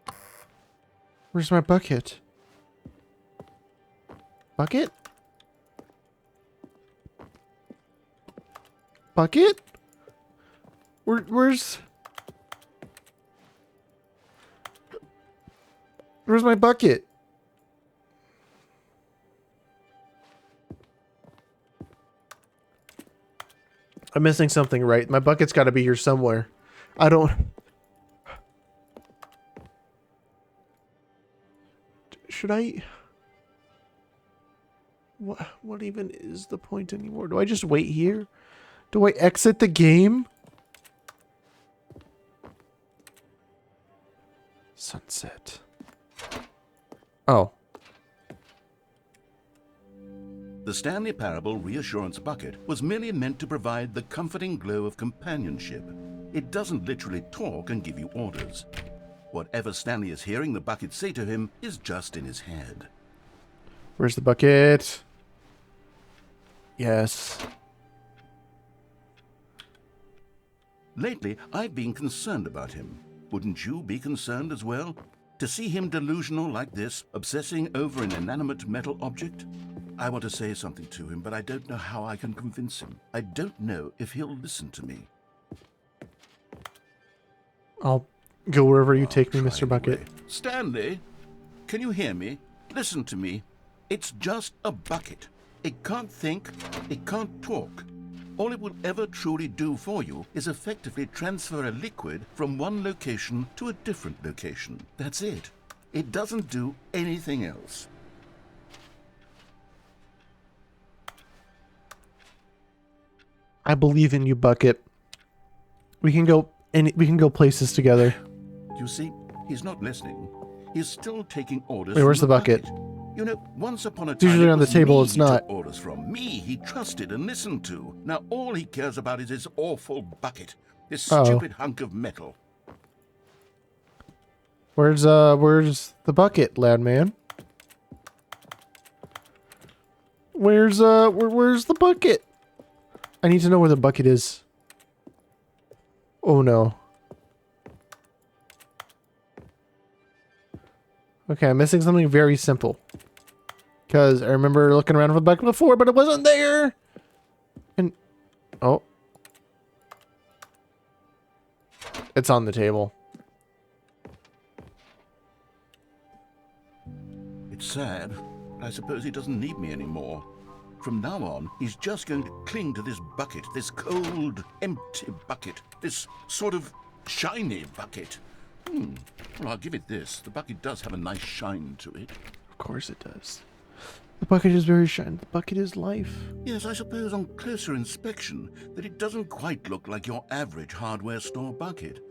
Where's my bucket? Bucket? Bucket? Where's my bucket? I'm missing something, right? My bucket's got to be here somewhere. I don't... Should I... What even is the point anymore? Do I just wait here? Do I exit the game? Sunset. Oh. The Stanley Parable Reassurance Bucket was merely meant to provide the comforting glow of companionship. It doesn't literally talk and give you orders. Whatever Stanley is hearing the bucket say to him is just in his head. Where's the bucket? Yes. Lately, I've been concerned about him. Wouldn't you be concerned as well? To see him delusional like this, obsessing over an inanimate metal object? I want to say something to him, but I don't know how I can convince him. I don't know if he'll listen to me. I'll go wherever you take me, Try Mr. Bucket. anyway. Stanley, can you hear me? Listen to me. It's just a bucket. It can't think, it can't talk. All it will ever truly do for you is effectively transfer a liquid from one location to a different location. That's it. It doesn't do anything else. I believe in you, Bucket. We can go places together. You see, he's not listening. He's still taking orders Wait, from where's the bucket? You know, once upon a It's time, usually it on the was table, me it's he took not. orders from. Me he trusted and listened to. Now all he cares about is his awful bucket. This Uh-oh. stupid hunk of metal. Where's the bucket, lad man? Where's the bucket? I need to know where the bucket is. Oh no. Okay, I'm missing something very simple. Because I remember looking around for the bucket before, but it wasn't there. And oh. It's on the table. It's sad, but I suppose he doesn't need me anymore. From now on, he's just going to cling to this bucket, this cold, empty bucket, this sort of shiny bucket. Well, I'll give it this. The bucket does have a nice shine to it. Of course it does. The bucket is very shiny. The bucket is life. Yes, I suppose on closer inspection that it doesn't quite look like your average hardware store bucket.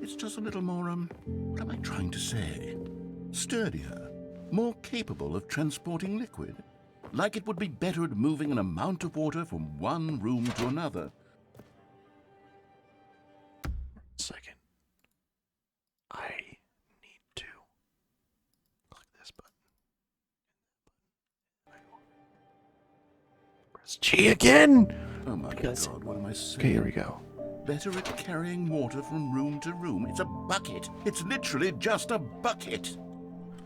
It's just a little more, what am I trying to say? Sturdier, more capable of transporting liquid. Like it would be better at moving an amount of water from one room to another. Second. I need to click this button. Press G again! Oh my Because- God, what am I saying? Okay, here we go. Better at carrying water from room to room. It's a bucket. It's literally just a bucket.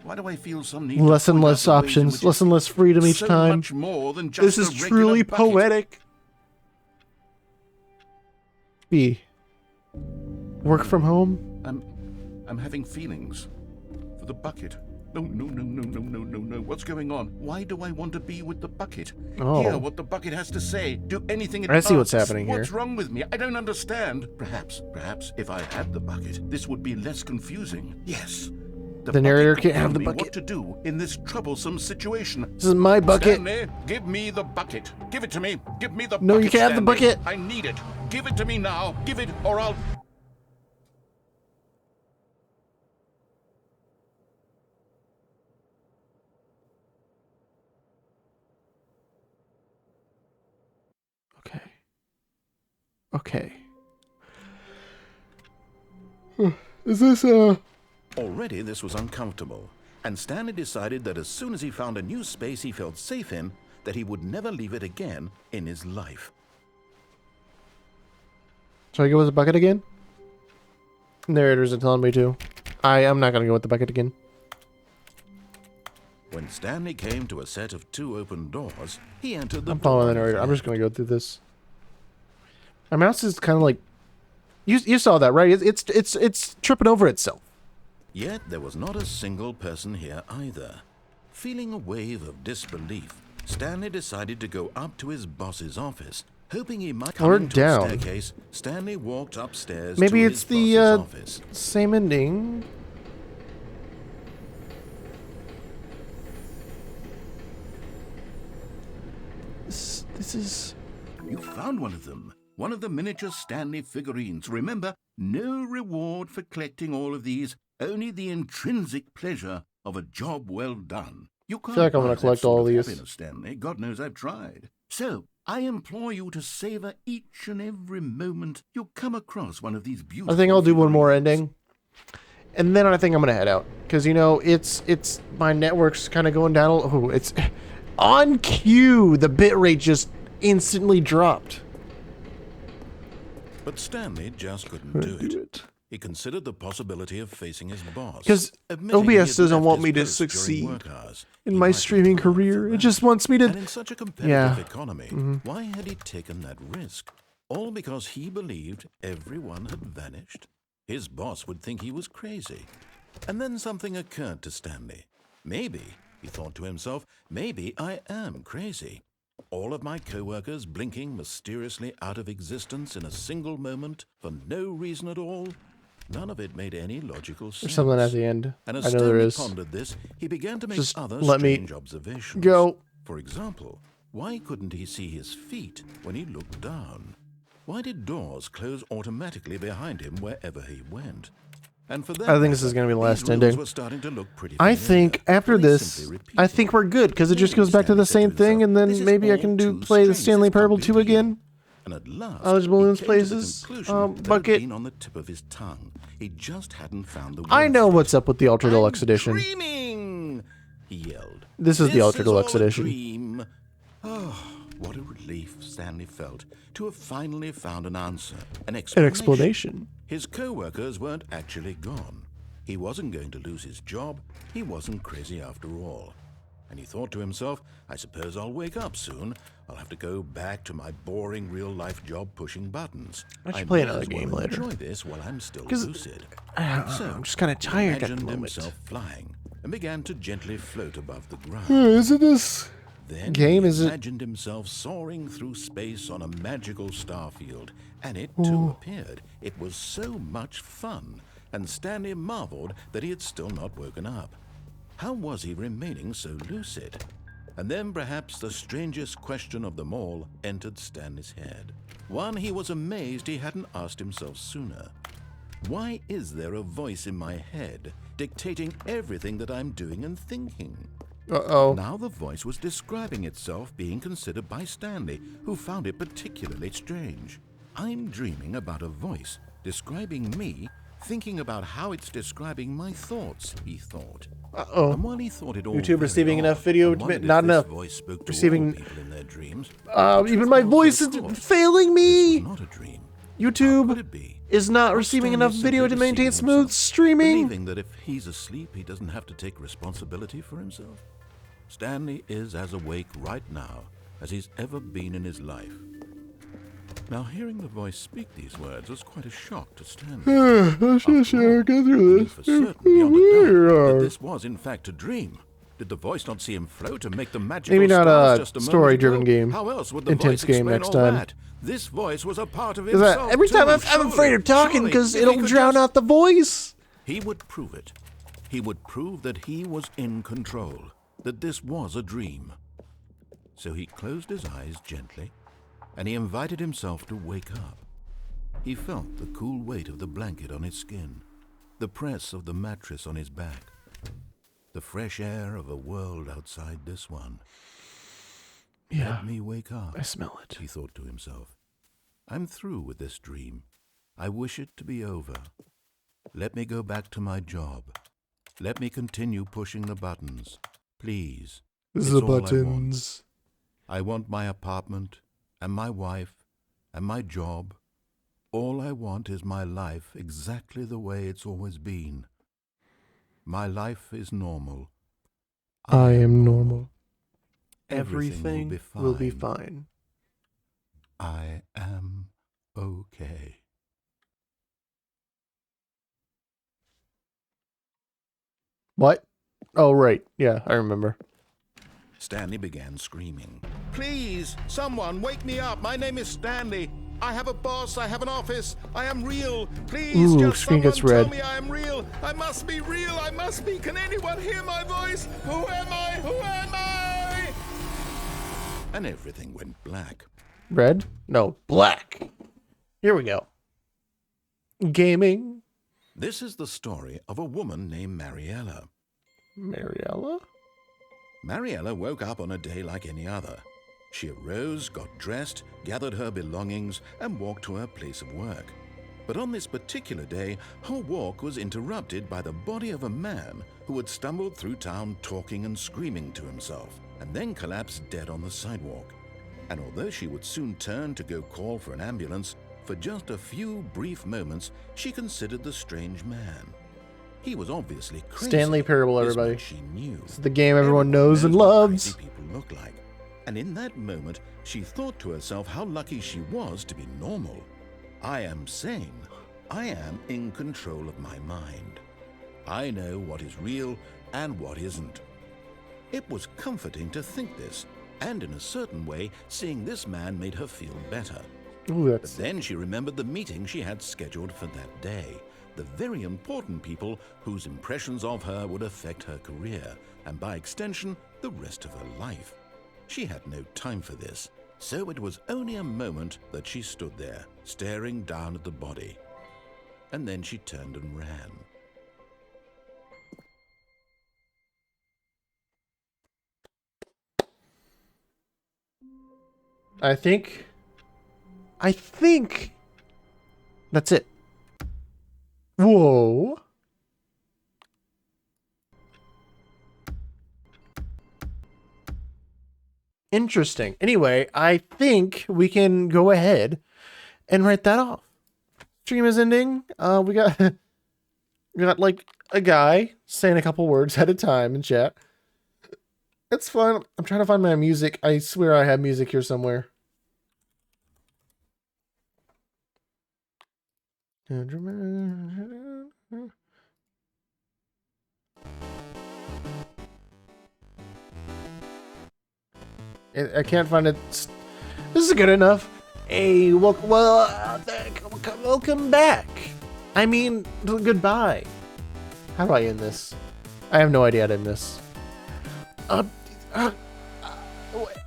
Why do I feel some need Less to and point out less the ways in options, which less and less freedom each so time. much more than just This a is regular truly bucket. poetic. B. Work from home? I'm having feelings for the bucket. No. What's going on? Why do I want to be with the bucket? Oh. Hear what the bucket has to say. Do anything it I see what's asks. happening here. What's wrong with me? I don't understand. Perhaps if I had the bucket, this would be less confusing. Yes. The narrator bucket can't have would the tell me bucket. What to do in this troublesome situation? This is my bucket. Stanley, give me the bucket. Give it to me. Give me the bucket. No, you can't have the Stanley. bucket. I need it. Give it to me now. Give it, or I'll. Okay. Is this, Already this was uncomfortable, and Stanley decided that as soon as he found a new space he felt safe in, that he would never leave it again in his life. Should I go with the bucket again? Narrators are telling me to. I'm not gonna go with the bucket again. When Stanley came to a set of 2 open doors, he entered the I'm following the door narrator. I'm and just gonna go through this. My mouse is kind of like, you saw that, right? It's tripping over itself. Yet there was not a single person here either. Feeling a wave of disbelief, Stanley decided to go up to his boss's office, hoping he might come Or into down. a staircase. Stanley walked upstairs Maybe to it's his the boss's office. same ending. This is. You found one of them. One of the miniature Stanley figurines. Remember, no reward for collecting all of these, only the intrinsic pleasure of a job well done. You can't feel like I'm gonna buy that collect sort all of these. happiness, Stanley. God knows I've tried. So, I implore you to savor each and every moment you come across one of these beautiful I think I'll do one more figurines. ending, and then I think I'm gonna head out because it's my network's kind of going down. Oh, it's on cue. The bitrate just instantly dropped. But Stanley just couldn't do it. He considered the possibility of facing his boss. 'Cause admitting he OBS had doesn't left want his me to post during succeed work hours. in He my might be streaming proud of career. It that. just wants me And to. in such a competitive Yeah. economy, why had he taken that risk? All because he believed everyone had vanished? His boss would think he was crazy. And then something occurred to Stanley. Maybe, he thought to himself, maybe I am crazy. All of my co-workers blinking mysteriously out of existence in a single moment for no reason at all. None of it made any logical sense. There's something at the end. And I as know there Stanley is. pondered this, he began to make Just other let me strange observations. go. For example, why couldn't he see his feet when he looked down? Why did doors close automatically behind him wherever he went? And for that I think this is matter, gonna be the last these rules ending. were starting to look pretty I familiar, think after so they this, simply I repeated think we're good because it just Maybe goes back to the Stanley same said to thing, and himself, "This then is maybe I all can too play the strange. Stanley This Parable can't 2 be again. And at last, Knowledge balloons he came to the places, conclusion that it bucket. had been on the tip of his tongue. He just hadn't found the I words know for it. what's up with the Ultra Deluxe I'm Edition. dreaming, he yelled. This is the Ultra Deluxe all a Edition. dream. Oh, what a relief Stanley felt to have finally found an answer, an An explanation. explanation. His co-workers weren't actually gone. He wasn't going to lose his job. He wasn't crazy after all. And he thought to himself, I suppose I'll wake up soon. I'll have to go back to my boring real-life job pushing buttons. I should play may another as well game later. enjoy this while I'm still 'Cause, lucid. I'm just kind of tired at the Imagined moment. himself flying and began to gently float above the ground. Isn't this Then game? he Is it? imagined himself soaring through space on a magical starfield, and it too appeared. It was so much fun, and Stanley marveled that he had still not woken up. How was he remaining so lucid? And then perhaps the strangest question of them all entered Stanley's head. One he was amazed he hadn't asked himself sooner. Why is there a voice in my head dictating everything that I'm doing and thinking? Uh-oh. Now the voice was describing itself being considered by Stanley, who found it particularly strange. I'm dreaming about a voice describing me, thinking about how it's describing my thoughts, he thought. Uh-oh. And while he thought it all YouTube very receiving odd, enough video and to wondered if not this enough voice spoke to receiving- all people in their dreams, Even my voice is failing me. this was not a dream. How could YouTube it be? is not Or receiving Stanley enough video to simply maintain deceiving smooth himself, streaming. Believing that if he's asleep, he doesn't have to take responsibility for himself. Stanley is as awake right now as he's ever been in his life. Now, hearing the voice speak these words was quite a shock to Stanley. Let's After just all, get he through knew this. for certain beyond a doubt that this was in fact a dream. Did the voice not see him float and make the magical Maybe not stars a just a moment story-driven ago? game. How else would the Intense voice game explain next all time. that? This voice was a part of 'Cause himself every time too, I'm surely, afraid of talking surely, because if he it'll could drown just- out the voice. He would prove it. He would prove that he was in control, that this was a dream. So he closed his eyes gently, and he invited himself to wake up. He felt the cool weight of the blanket on his skin, the press of the mattress on his back, the fresh air of a world outside this one. Yeah, Let me wake up, I smell it. he thought to himself. I'm through with this dream. I wish it to be over. Let me go back to my job. Let me continue pushing the buttons. Please. It's The all I want. buttons. I want my apartment, and my wife, and my job. All I want is my life exactly the way it's always been. My life is normal. I am normal. Everything Everything will be fine. I am okay. What? Oh, right. Yeah, I remember. Stanley began screaming. Please, someone, wake me up. My name is Stanley. I have a boss. I have an office. I am real. Please, Ooh, just screen someone gets tell red. me I am real. I must be real. I must be. Can anyone hear my voice? Who am I? Who am I? And everything went black. Red? No, black. Here we go. Gaming. This is the story of a woman named Mariella. Mariella? Mariella woke up on a day like any other. She arose, got dressed, gathered her belongings, and walked to her place of work. But on this particular day, her walk was interrupted by the body of a man who had stumbled through town talking and screaming to himself, and then collapsed dead on the sidewalk. And although she would soon turn to go call for an ambulance, for just a few brief moments, she considered the strange man. He was obviously crazy. Stanley Parable, is everybody. what she knew. This is the game everyone knows and what loves. crazy people look like. And in that moment, she thought to herself how lucky she was to be normal. I am sane. I am in control of my mind. I know what is real and what isn't. It was comforting to think this, and in a certain way, seeing this man made her feel better. Ooh, But that's... then she remembered the meeting she had scheduled for that day. The very important people whose impressions of her would affect her career, and by extension, the rest of her life. She had no time for this, so it was only a moment that she stood there, staring down at the body. And then she turned and ran. I think that's it. Whoa. Interesting. Anyway, I think we can go ahead and write that off. Stream is ending. We got we got like a guy saying a couple words at a time in chat. It's fun. I'm trying to find my music. I swear I have music here somewhere. I can't find it. This is good enough. Hey, welcome back. I mean, goodbye. How do I end this? I have no idea how to end this.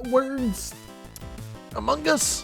Words. Among Us.